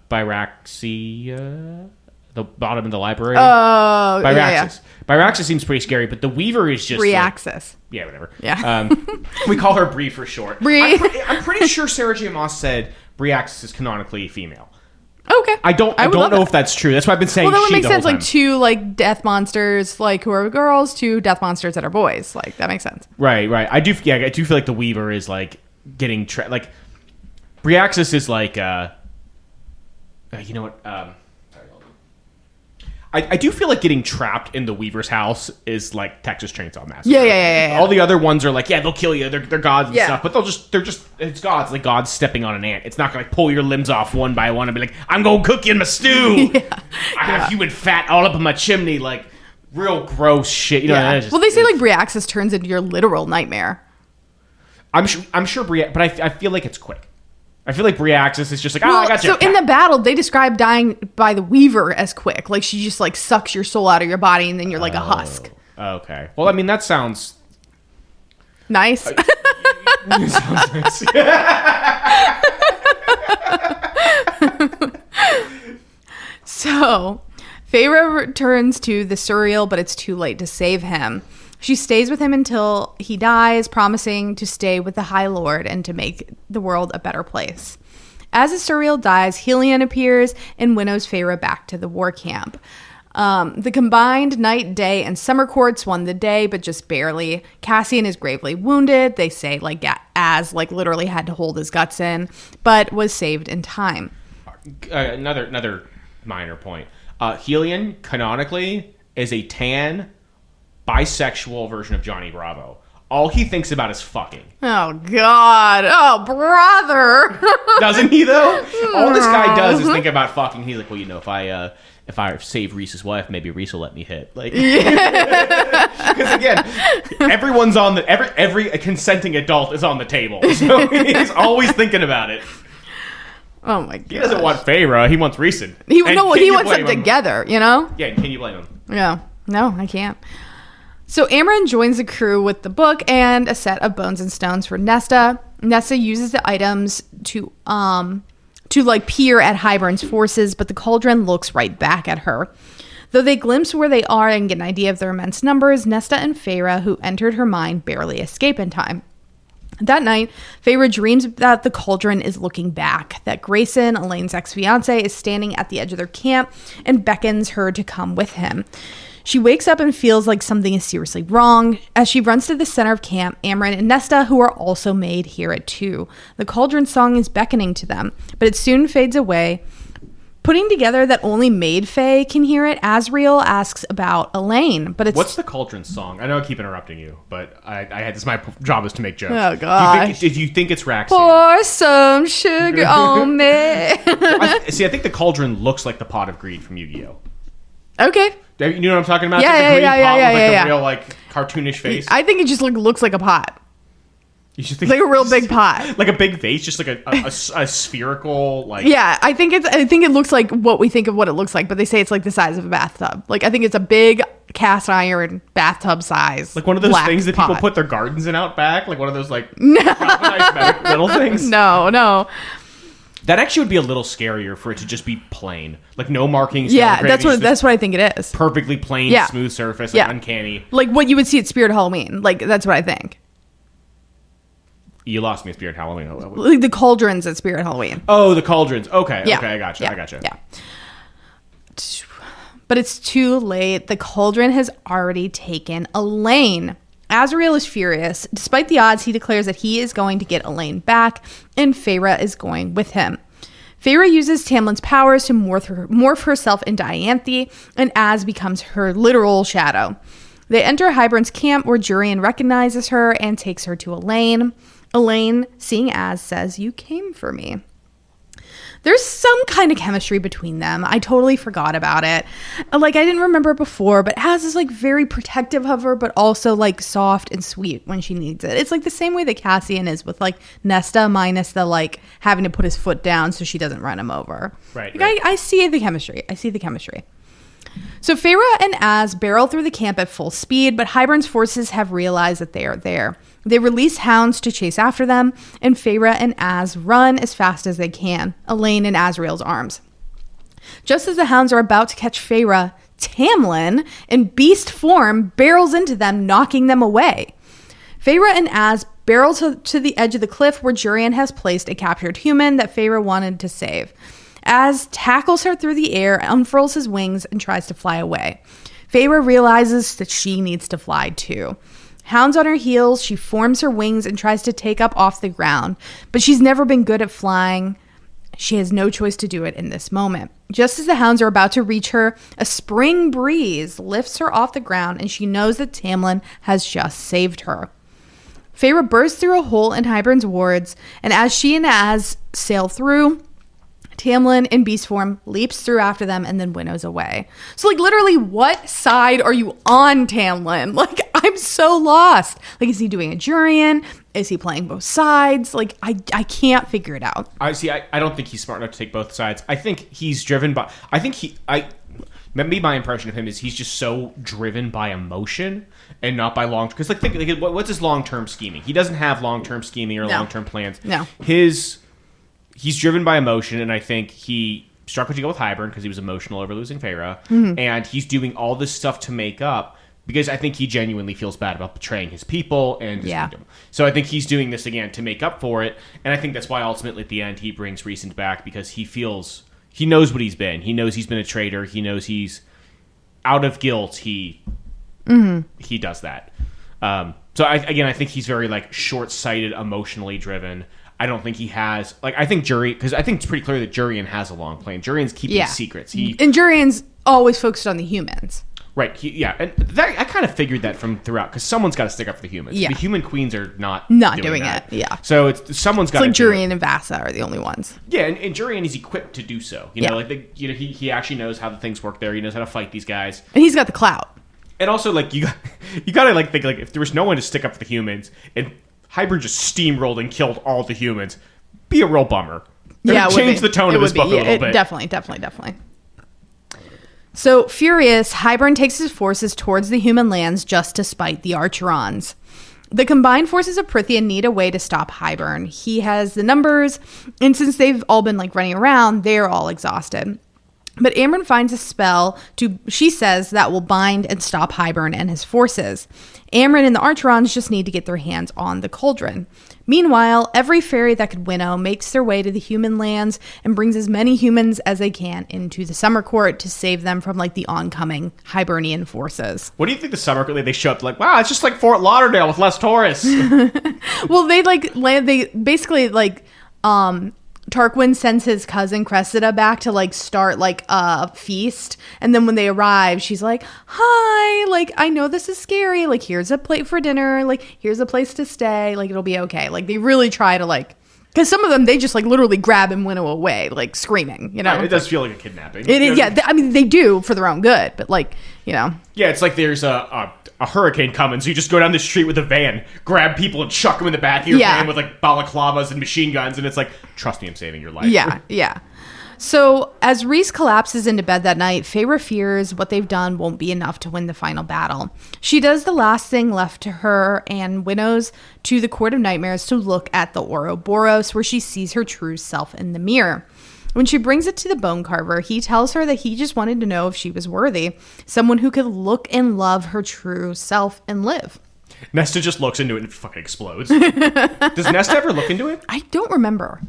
S2: Byraxia, the bottom of the library.
S3: Oh,
S2: Byraxis.
S3: yeah.
S2: Byraxis seems pretty scary, but the Weaver is just
S3: Bryaxis.
S2: Yeah, whatever.
S3: Yeah.
S2: We call her Bree for short.
S3: Bree.
S2: I'm pretty sure Sarah J. Maas said Bryaxis is canonically female.
S3: Okay.
S2: I don't know if that's true. That's why I've been saying
S3: well, that would
S2: she
S3: make
S2: the
S3: sense.
S2: whole
S3: Like
S2: time.
S3: two like death monsters, like who are girls, two death monsters that are boys. Like that makes sense.
S2: Right. I do feel like the Weaver is like getting like Bryaxis is like you know what? I do feel like getting trapped in the Weaver's house is like Texas Chainsaw Massacre.
S3: Yeah.
S2: All the other ones are like, yeah, they'll kill you. They're gods and
S3: Yeah.
S2: stuff, but they're just it's gods. Like gods stepping on an ant. It's not gonna like pull your limbs off one by one and be like, I'm gonna cook you in my stew. I have human fat all up in my chimney, like real gross shit. You know?
S3: Yeah.
S2: Just,
S3: Well, they say like Bryaxis turns into your literal nightmare.
S2: I'm sure but I feel like it's quick. I feel like Bryaxis is just like, I got you.
S3: So in the battle, they describe dying by the Weaver as quick. Like she just like sucks your soul out of your body, and then you're like a husk.
S2: Okay. Well, I mean that sounds
S3: Nice.
S2: sounds nice.
S3: So Feyre returns to the Suriel, but it's too late to save him. She stays with him until he dies, promising to stay with the High Lord and to make the world a better place. As the Suriel dies, Helion appears and winnows Feyre back to the war camp. The combined night, day, and summer courts won the day, but just barely. Cassian is gravely wounded. They say like Az like literally had to hold his guts in, but was saved in time.
S2: Another minor point. Helion canonically is a tan bisexual version of Johnny Bravo. All he thinks about is fucking.
S3: Oh, God. Oh, brother.
S2: Doesn't he, though? All this guy does is think about fucking. He's like, well, you know, if I save Reese's wife, maybe Reese will let me hit. Like, because again, everyone's on the every consenting adult is on the table, so he's always thinking about it.
S3: Oh, my God.
S2: He doesn't want Feyre. He wants Reese.
S3: He wants them together, you know?
S2: Yeah, can you blame him?
S3: Yeah. No, I can't. So Amren joins the crew with the book and a set of bones and stones for Nesta. Nesta uses the items to like peer at Hybern's forces, but the cauldron looks right back at her. Though they glimpse where they are and get an idea of their immense numbers, Nesta and Feyre, who entered her mind, barely escape in time. That night, Feyre dreams that the cauldron is looking back, that Grayson, Elaine's ex-fiancé, is standing at the edge of their camp and beckons her to come with him. She wakes up and feels like something is seriously wrong. As she runs to the center of camp, Amren and Nesta, who are also made, hear it too. The cauldron song is beckoning to them, but it soon fades away Putting together that only Maid Faye can hear it, Asriel asks about Elaine, but it's...
S2: What's the Cauldron song? I know I keep interrupting you, but I had this. My job is to make jokes.
S3: Oh, gosh.
S2: Did you think it's Raxi?
S3: Pour some sugar on me.
S2: I think the Cauldron looks like the Pot of Greed from Yu-Gi-Oh!
S3: Okay.
S2: You know what I'm talking about?
S3: Yeah,
S2: It's like the green pot with like
S3: yeah.
S2: a real like cartoonish face.
S3: I think it just looks like a pot.
S2: You should think
S3: Like a real big pot.
S2: like a big vase, just like a spherical like.
S3: Yeah, I think it looks like what we think of what it looks like, but they say it's like the size of a bathtub. Like I think it's a big cast iron bathtub size.
S2: Like one of those things that people put their gardens in out back, like one of those like galvanized metal things.
S3: No.
S2: That actually would be a little scarier for it to just be plain, like no markings.
S3: Yeah,
S2: no
S3: that's what I think it is.
S2: Perfectly plain, smooth surface, like uncanny.
S3: Like what you would see at Spirit Halloween. Like that's what I think.
S2: You lost me at Spirit Halloween.
S3: Like the cauldrons at Spirit Halloween.
S2: Oh, the cauldrons. Okay,
S3: Yeah.
S2: okay, I gotcha.
S3: Yeah. But it's too late. The cauldron has already taken Elaine. Asriel is furious. Despite the odds, he declares that he is going to get Elaine back, and Feyre is going with him. Feyre uses Tamlin's powers to morph herself into Ianthe, and Az becomes her literal shadow. They enter Hybern's camp, where Jurian recognizes her and takes her to Elaine. Elaine, seeing Az, says, "You came for me." There's some kind of chemistry between them. I totally forgot about it. Like, I didn't remember it before, but Az is, like, very protective of her, but also, like, soft and sweet when she needs it. It's, like, the same way that Cassian is with, like, Nesta, minus the, like, having to put his foot down so she doesn't run him over.
S2: Right.
S3: I see the chemistry. So Feyre and Az barrel through the camp at full speed, but Hybern's forces have realized that they are there. They release hounds to chase after them, and Feyre and Az run as fast as they can, Elaine in Asriel's arms. Just as the hounds are about to catch Feyre, Tamlin, in beast form, barrels into them, knocking them away. Feyre and Az barrel to the edge of the cliff where Jurian has placed a captured human that Feyre wanted to save. Az tackles her through the air, unfurls his wings, and tries to fly away. Feyre realizes that she needs to fly too. Hounds on her heels, she forms her wings and tries to take up off the ground, but she's never been good at flying. She has no choice to do it in this moment. Just as the hounds are about to reach her, a spring breeze lifts her off the ground, and she knows that Tamlin has just saved her. Feyre bursts through a hole in Hybern's wards, and as she and Az sail through, Tamlin in beast form leaps through after them and then winnows away. So, like, literally, what side are you on, Tamlin? Like, I'm so lost. Like, is he doing a Jurian? Is he playing both sides? Like, I can't figure it out.
S2: I don't think he's smart enough to take both sides. I think he's driven by... Maybe my impression of him is he's just so driven by emotion and not by long... Because, like, what's his long-term scheming? He doesn't have long-term scheming or long-term plans.
S3: No.
S2: He's driven by emotion, and I think he struck a deal with Hybern because he was emotional over losing Feyre, and he's doing all this stuff to make up because I think he genuinely feels bad about betraying his people and his kingdom. So I think he's doing this again to make up for it, and I think that's why ultimately at the end he brings Rhysand back because he knows what he's been. He knows he's been a traitor. He knows he's out of guilt. He does that. So I think he's very like short-sighted, emotionally driven. I don't think he has... Like, I think because I think it's pretty clear that Jurian has a long plan. Jurian's keeping secrets.
S3: And Jurian's always focused on the humans.
S2: Right. And that, I kind of figured that from throughout, because someone's got to stick up for the humans.
S3: Yeah.
S2: The human queens are not
S3: doing
S2: that.
S3: it. Yeah.
S2: So someone's got to
S3: like Jurian and Vasa are the only ones.
S2: Yeah, and Jurian is equipped to do so. You know, like he actually knows how the things work there. He knows how to fight these guys.
S3: And he's got the clout. And
S2: also, like, you got to, like, think, like, if there was no one to stick up for the humans, and Hybern just steamrolled and killed all the humans... be a real bummer. It would change the tone of this book a little bit.
S3: Definitely. So, furious, Hybern takes his forces towards the human lands just to spite the Archerons. The combined forces of Prythia need a way to stop Hybern. He has the numbers, and since they've all been, like, running around, they're all exhausted. But Amryn finds a spell, she says, that will bind and stop Hybern and his forces. Amryn and the Archerons just need to get their hands on the cauldron. Meanwhile, every fairy that could winnow makes their way to the human lands and brings as many humans as they can into the Summer Court to save them from, like, the oncoming Hibernian forces.
S2: What do you think the Summer Court, they show up like, wow, it's just like Fort Lauderdale with less tourists.
S3: Well, they basically Tarquin sends his cousin Cressida back to like start like a feast, and then when they arrive, she's like, "Hi, like I know this is scary. Like here's a plate for dinner. Like here's a place to stay. Like it'll be okay." Like they really try to like, because some of them they just like literally grab and winnow away, like screaming. You know,
S2: Right, it does feel like a kidnapping.
S3: It is, yeah. I mean, they do for their own good, but like, you know,
S2: yeah, it's like there's a hurricane coming, so you just go down the street with a van, grab people, and chuck them in the back of your van with like balaclavas and machine guns, and it's like, trust me, I'm saving your life.
S3: Yeah. So as Rhys collapses into bed that night, Feyre fears what they've done won't be enough to win the final battle. She does the last thing left to her and winnows to the Court of Nightmares to look at the Ouroboros, where she sees her true self in the mirror. When she brings it to the bone carver, he tells her that he just wanted to know if she was worthy, someone who could look and love her true self and live.
S2: Nesta just looks into it and fucking explodes. Does Nesta ever look into it?
S3: I don't remember.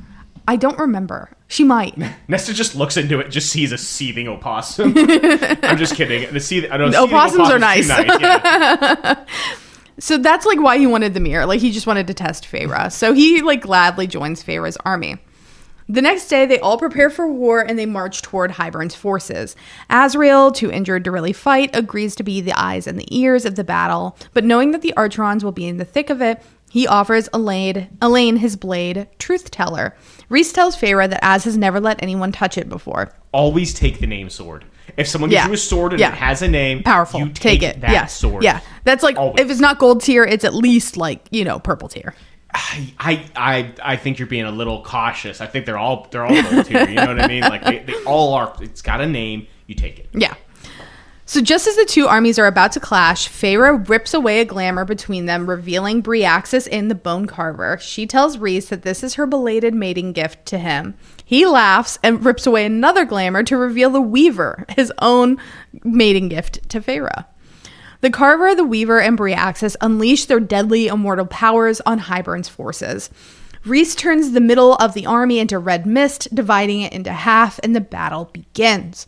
S3: She might.
S2: Nesta just looks into it, just sees a seething opossum. I'm just kidding.
S3: Opossums are nice. Yeah. So that's like why he wanted the mirror. Like he just wanted to test Feyre. So he like gladly joins Feyre's army. The next day, they all prepare for war and they march toward Hybern's forces. Azrael, too injured to really fight, agrees to be the eyes and the ears of the battle, but knowing that the Archerons will be in the thick of it, he offers Elaine his blade, Truth Teller. Rhys tells Feyre that Az has never let anyone touch it before.
S2: Always take the name sword. If someone gives you a sword and it has a name,
S3: powerful,
S2: you take it. That sword.
S3: Yeah, that's like, always. If it's not gold tier, it's at least like, purple tier.
S2: I think you're being a little cautious. I think they're all gold tier. You know what I mean? Like they all are. It's got a name. You take it.
S3: Yeah. So just as the two armies are about to clash, Feyre rips away a glamour between them, revealing Bryaxis in the bone carver. She tells Rhys that this is her belated mating gift to him. He laughs and rips away another glamour to reveal the Weaver, his own mating gift to Feyre. The Carver, the Weaver, and Bryaxis unleash their deadly immortal powers on Hybern's forces. Rhys turns the middle of the army into red mist, dividing it into half, and the battle begins.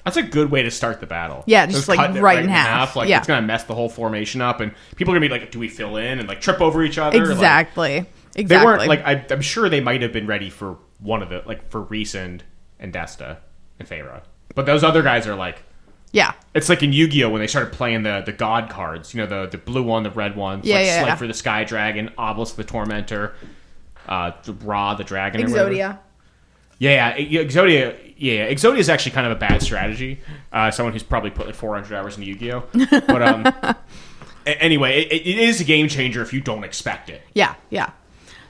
S2: That's a good way to start the battle.
S3: Yeah, just like right in half.
S2: Like it's gonna mess the whole formation up, and people are gonna be like, "Do we fill in?" and like trip over each other.
S3: Exactly.
S2: They weren't like I'm sure they might have been ready for one of the for Rhys and Desta and Feyre, but those other guys are like.
S3: Yeah.
S2: It's like in Yu-Gi-Oh! When they started playing the god cards. The blue one, the red one. Slate for the Sky Dragon, Obelisk the Tormentor, the Ra the Dragon.
S3: Exodia.
S2: Exodia. Yeah, Exodia is actually kind of a bad strategy. Someone who's probably put like 400 hours into Yu-Gi-Oh! But anyway, it is a game changer if you don't expect it.
S3: Yeah.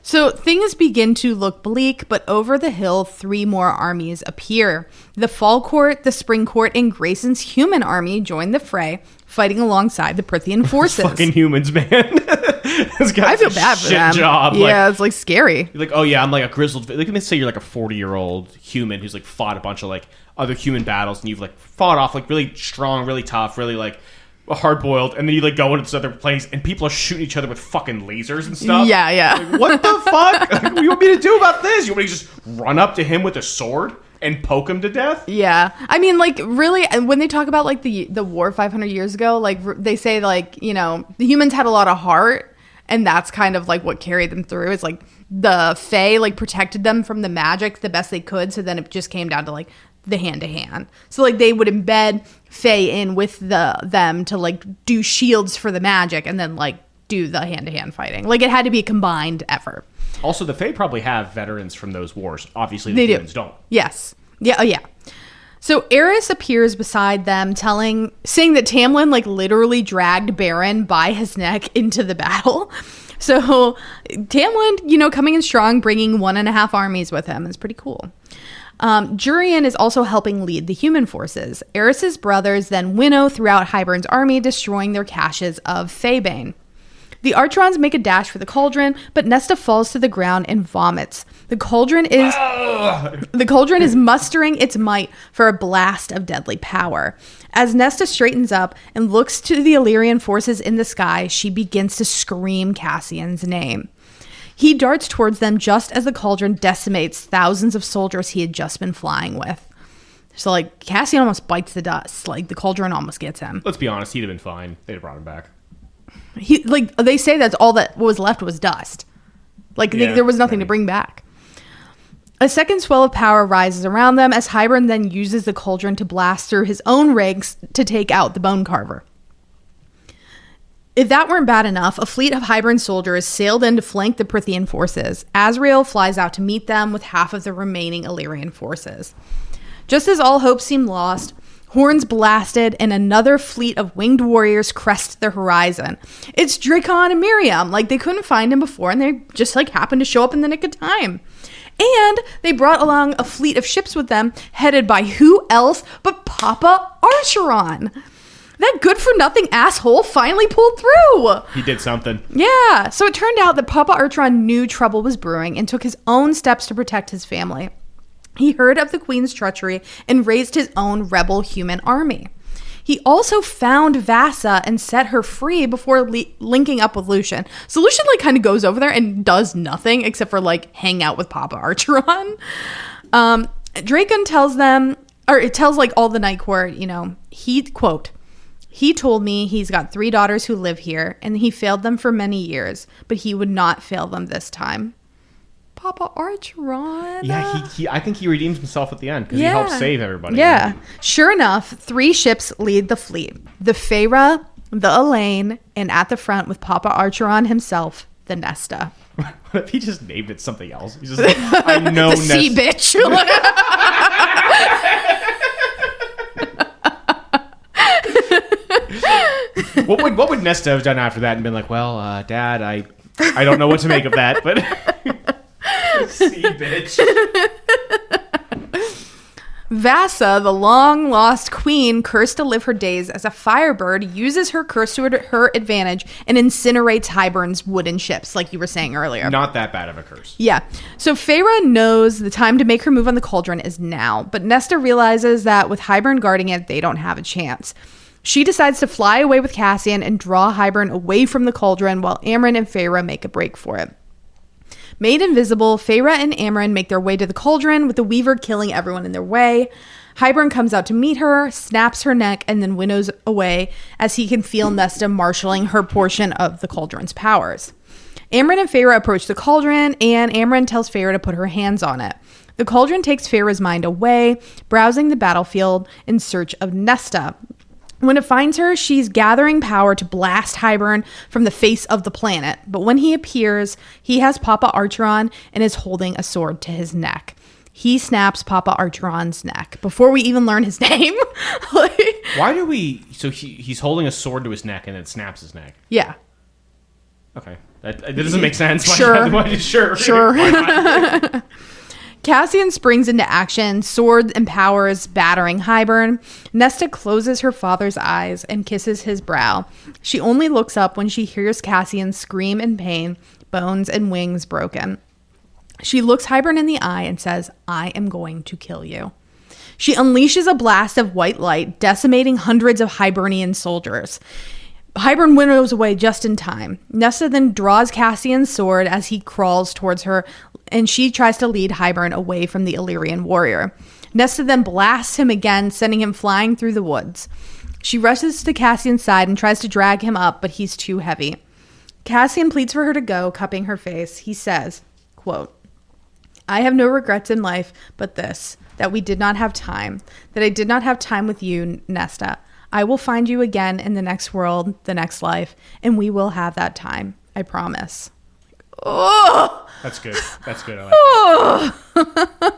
S3: So things begin to look bleak, but over the hill, 3 more armies appear. The Fall Court, the Spring Court, and Grayson's human army join the fray, fighting alongside the Prithian forces.
S2: Fucking humans, man.
S3: I feel bad for them.
S2: Job.
S3: Yeah, it's like scary.
S2: You're like, oh yeah, I'm like a grizzled. Like, let's say you're like a 40-year-old human who's like fought a bunch of like other human battles, and you've like fought off like really strong, really tough, really like hard-boiled, and then you like go into this other place and people are shooting each other with fucking lasers and stuff.
S3: Yeah.
S2: Like, what the fuck? Like, what do you want me to do about this? You want me to just run up to him with a sword and poke him to death?
S3: Yeah. I mean, like, really, when they talk about like the war 500 years ago, like they say like, the humans had a lot of heart, and that's kind of like what carried them through. It's like the Fae like protected them from the magic the best they could, so then it just came down to like the hand-to-hand. So like they would embed Fae in with them to like do shields for the magic and then like do the hand-to-hand fighting. Like it had to be a combined effort.
S2: Also, the Fae probably have veterans from those wars. Obviously the humans don't.
S3: Yes. Yeah. So Eris appears beside them, saying that Tamlin like literally dragged Baron by his neck into the battle. So Tamlin, coming in strong, bringing 1.5 armies with him. It's pretty cool. Jurian is also helping lead the human forces. Eris's brothers then winnow throughout Hybern's army, destroying their caches of Faebane. The Archerons make a dash for the cauldron, but Nesta falls to the ground and vomits. The cauldron is mustering its might for a blast of deadly power. As Nesta straightens up and looks to the Illyrian forces in the sky, she begins to scream Cassian's name. He darts towards them just as the cauldron decimates thousands of soldiers he had just been flying with. So, like, Cassian almost bites the dust. Like, the cauldron almost gets him.
S2: Let's be honest, he'd have been fine. They'd have brought him back.
S3: They say that's all that was left was dust. Like, there was nothing to bring back. A second swell of power rises around them as Hybern then uses the cauldron to blast through his own ranks to take out the Bone Carver. If that weren't bad enough, a fleet of Hybern soldiers sailed in to flank the Prithian forces. Azrael flies out to meet them with half of the remaining Illyrian forces. Just as all hope seemed lost, horns blasted and another fleet of winged warriors crest the horizon. It's Dracon and Miriam. Like, they couldn't find him before, and they just happened to show up in the nick of time. And they brought along a fleet of ships with them, headed by who else but Papa Archeron. That good-for-nothing asshole finally pulled through.
S2: He did something.
S3: Yeah. So it turned out that Papa Archeron knew trouble was brewing and took his own steps to protect his family. He heard of the Queen's treachery and raised his own rebel human army. He also found Vassa and set her free before linking up with Lucian. So Lucian kind of goes over there and does nothing except for hang out with Papa Archeron. Dracon tells them, or it tells all the Night Court, he, quote, "He told me he's got 3 daughters who live here and he failed them for many years, but he would not fail them this time." Papa Archeron.
S2: Yeah, I think he redeems himself at the end because he helps save everybody.
S3: Yeah. Sure enough, 3 ships lead the fleet. The Feyre, the Elaine, and at the front with Papa Archeron himself, the Nesta.
S2: What if he just named it something else? He's just I know
S3: the sea bitch.
S2: What would Nesta have done after that and been like, well, Dad, I don't know what to make of that, but... Sea bitch.
S3: Vassa, the long-lost queen, cursed to live her days as a firebird, uses her curse to her advantage and incinerates Hybern's wooden ships, like you were saying earlier.
S2: Not that bad of a curse.
S3: Yeah. So Feyre knows the time to make her move on the cauldron is now, but Nesta realizes that with Hybern guarding it, they don't have a chance. She decides to fly away with Cassian and draw Hybern away from the cauldron while Amren and Feyre make a break for it. Made invisible, Feyre and Amren make their way to the cauldron, with the Weaver killing everyone in their way. Hybern comes out to meet her, snaps her neck, and then winnows away as he can feel Nesta marshalling her portion of the cauldron's powers. Amren and Feyre approach the cauldron, and Amren tells Feyre to put her hands on it. The cauldron takes Feyre's mind away, browsing the battlefield in search of Nesta. When it finds her, she's gathering power to blast Hybern from the face of the planet. But when he appears, he has Papa Archeron and is holding a sword to his neck. He snaps Papa Archeron's neck before we even learn his name.
S2: Why do we... So he's holding a sword to his neck and it snaps his neck.
S3: Yeah.
S2: Okay. That doesn't make sense.
S3: Sure.
S2: Sure. Why not?
S3: Cassian springs into action, sword and powers battering Hybern. Nesta closes her father's eyes and kisses his brow. She only looks up when she hears Cassian scream in pain, bones and wings broken. She looks Hybern in the eye and says, "I am going to kill you." She unleashes a blast of white light, decimating hundreds of Hibernian soldiers. Hybern winnows away just in time. Nesta then draws Cassian's sword as he crawls towards her, and she tries to lead Hybern away from the Illyrian warrior. Nesta then blasts him again, sending him flying through the woods. She rushes to Cassian's side and tries to drag him up, but he's too heavy. Cassian pleads for her to go, cupping her face. He says, quote, "I have no regrets in life but this, that we did not have time, that I did not have time with you, Nesta. I will find you again in the next world, the next life, and we will have that time. I promise." Oh!
S2: That's good. I like that.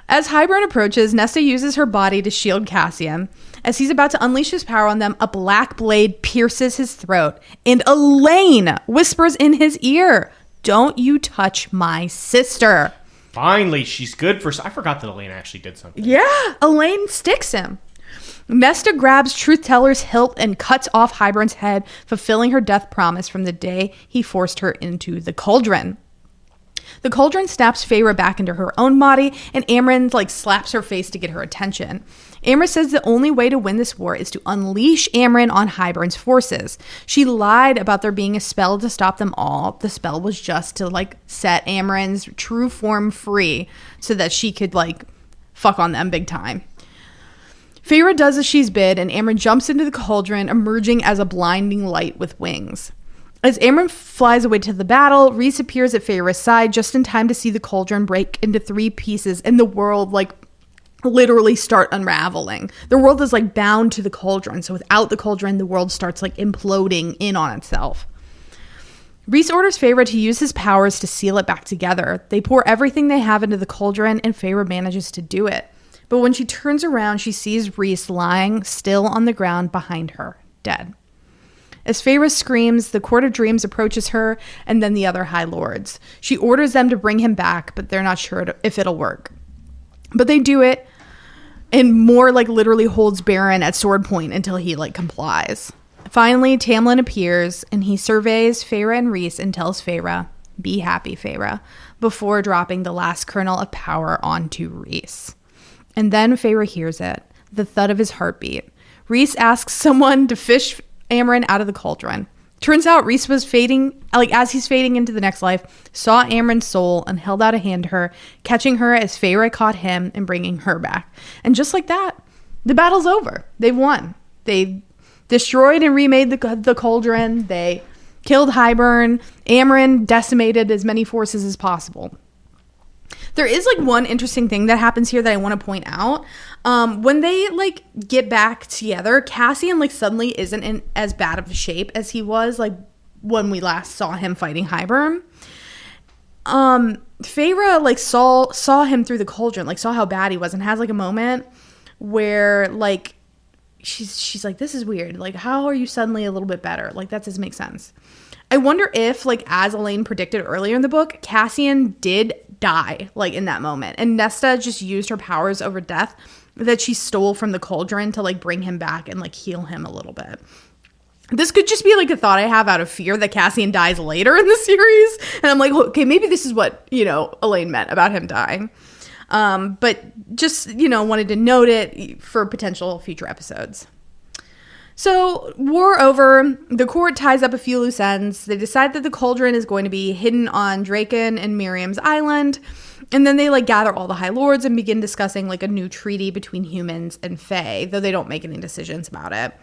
S3: As Hybern approaches, Nesta uses her body to shield Cassian. As he's about to unleash his power on them, a black blade pierces his throat, and Elaine whispers in his ear, "Don't you touch my sister."
S2: Finally, she's good for... I forgot that Elaine actually did something.
S3: Yeah, Elaine sticks him. Nesta grabs Truth Teller's hilt and cuts off Hybern's head, fulfilling her death promise from the day he forced her into the cauldron. The cauldron snaps Feyre back into her own body, and Amren slaps her face to get her attention. Amren says the only way to win this war is to unleash Amren on Hybern's forces. She lied about there being a spell to stop them all. The spell was just to set Amren's true form free so that she could fuck on them big time. Feyre does as she's bid, and Amren jumps into the cauldron, emerging as a blinding light with wings. As Amren flies away to the battle, Rhys appears at Feyre's side just in time to see the cauldron break into 3 pieces and the world, like, literally start unraveling. The world is, like, bound to the cauldron. So without the cauldron, the world starts, like, imploding in on itself. Rhys orders Feyre to use his powers to seal it back together. They pour everything they have into the cauldron, and Feyre manages to do it. But when she turns around, she sees Rhys lying still on the ground behind her, dead. As Feyre screams, the Court of Dreams approaches her and then the other High Lords. She orders them to bring him back, but they're not sure if it'll work. But they do it, and Mor, like, literally holds Baron at sword point until he, like, complies. Finally, Tamlin appears, and he surveys Feyre and Rhys and tells Feyre, "Be happy, Feyre," before dropping the last kernel of power onto Rhys. And then Feyre hears it, the thud of his heartbeat. Rhys asks someone to fish Amren out of the cauldron. Turns out Rhys was fading, like, as he's fading into the next life, saw Amren's soul and held out a hand to her, catching her as Feyre caught him and bringing her back. And just like that, the battle's over. They've won. They destroyed and remade the cauldron. They killed Hybern. Amren decimated as many forces as possible. There is, like, one interesting thing that happens here that I want to point out. When they, like, get back together, Cassian, like, suddenly isn't in as bad of a shape as he was, like, when we last saw him fighting Hybern. Feyre, like, saw him through the cauldron, like, saw how bad he was, and has, like, a moment where, like, she's like, this is weird. Like, how are you suddenly a little bit better? Like, that doesn't make sense. I wonder if, like, as Elaine predicted earlier in the book, Cassian did die, like, in that moment, and Nesta just used her powers over death that she stole from the cauldron to, like, bring him back and, like, heal him a little bit. This could just be, like, a thought I have out of fear that Cassian dies later in the series, and I'm like, okay, maybe this is what, you know, Elaine meant about him dying. But just, you know, wanted to note it for potential future episodes. So, war over, the court ties up a few loose ends. They decide that the cauldron is going to be hidden on Draken and Miriam's island. And then they, like, gather all the High Lords and begin discussing, like, a new treaty between humans and Fae, though they don't make any decisions about it.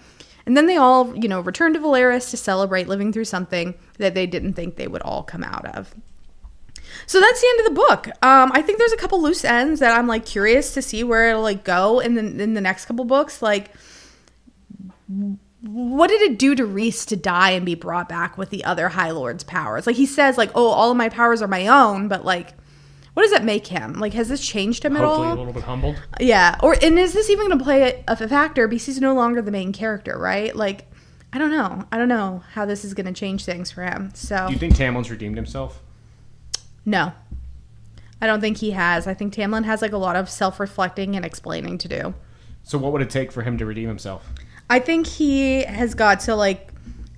S3: And then they all, you know, return to Valeris to celebrate living through something that they didn't think they would all come out of. So that's the end of the book. I think there's a couple loose ends that I'm, like, curious to see where it'll, like, go in the next couple books. Like, what did it do to Rhys to die and be brought back with the other High Lord's powers? Like, he says, like, oh, all of my powers are my own, but, like, what does that make him? Like, has this changed him at all?
S2: Hopefully a little bit humbled.
S3: Yeah. And is this even going to play a factor because he's no longer the main character, right? Like, I don't know. I don't know how this is going to change things for him. So,
S2: Do you think Tamlin's redeemed himself?
S3: No. I don't think he has. I think Tamlin has, like, a lot of self-reflecting and explaining to do.
S2: So what would it take for him to redeem himself?
S3: I think he has got to, like,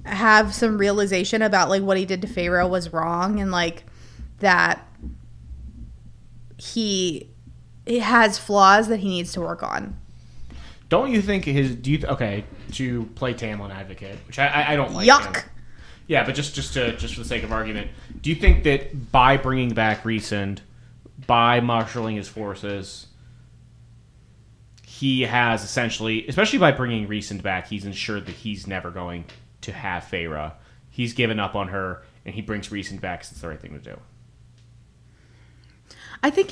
S3: have some realization about, like, what he did to Feyre was wrong, and, like, that he has flaws that he needs to work on.
S2: Don't you think to play Tamlin advocate, which I don't like.
S3: Yuck.
S2: Him. Yeah, but just for the sake of argument, do you think that by bringing back Rhysand, by marshaling his forces, he has essentially, especially by bringing Rhysand back, he's ensured that he's never going to have Feyre. He's given up on her, and he brings Rhysand back because it's the right thing to do.
S3: I think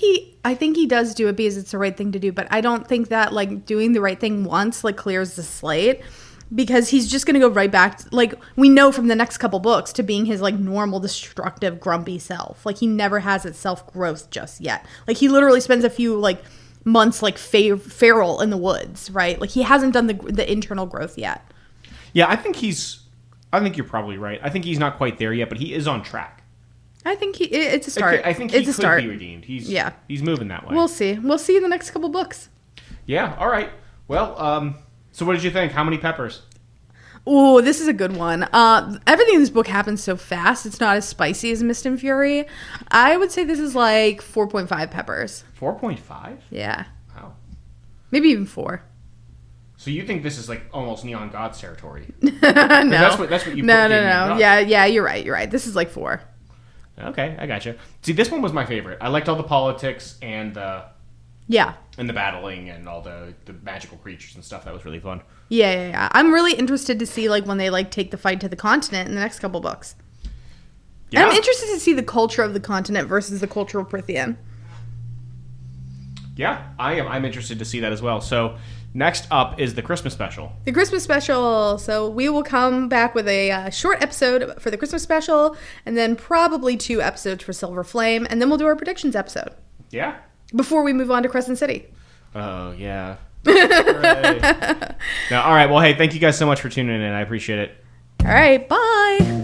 S3: he does do it because it's the right thing to do, but I don't think that, like, doing the right thing once, like, clears the slate, because he's just going to go right back to, like, we know from the next couple books, to being his, like, normal, destructive, grumpy self. Like, he never has its self-growth just yet. Like, he literally spends a few, like, months, like, feral in the woods, right? Like, he hasn't done the internal growth yet.
S2: Yeah, I think you're probably right. I think he's not quite there yet, but he is on track.
S3: I think it's a start.
S2: I think he could be redeemed. He's moving that way.
S3: We'll see. We'll see in the next couple books.
S2: Yeah, all right. Well, so what did you think? How many peppers?
S3: Oh, this is a good one. Everything in this book happens so fast. It's not as spicy as Mist and Fury. I would say this is like 4.5 peppers.
S2: 4.5?
S3: Yeah.
S2: Wow.
S3: Maybe even 4.
S2: So you think this is like almost Neon Gods territory?
S3: No.
S2: That's what you put.
S3: No. Yeah, you're right. This is like 4.
S2: Okay, I gotcha. See, this one was my favorite. I liked all the politics and the battling and all the magical creatures and stuff. That was really fun.
S3: Yeah. I'm really interested to see, like, when they, like, take the fight to the continent in the next couple books. And I'm interested to see the culture of the continent versus the culture of Prithian.
S2: Yeah, I am. I'm interested to see that as well. So next up is the Christmas special.
S3: The Christmas special. So we will come back with a short episode for the Christmas special, and then probably 2 episodes for Silver Flame, and then we'll do our predictions episode.
S2: Yeah.
S3: Before we move on to Crescent City.
S2: Oh, yeah. All right. Well, hey, thank you guys so much for tuning in. I appreciate it.
S3: All right. Bye.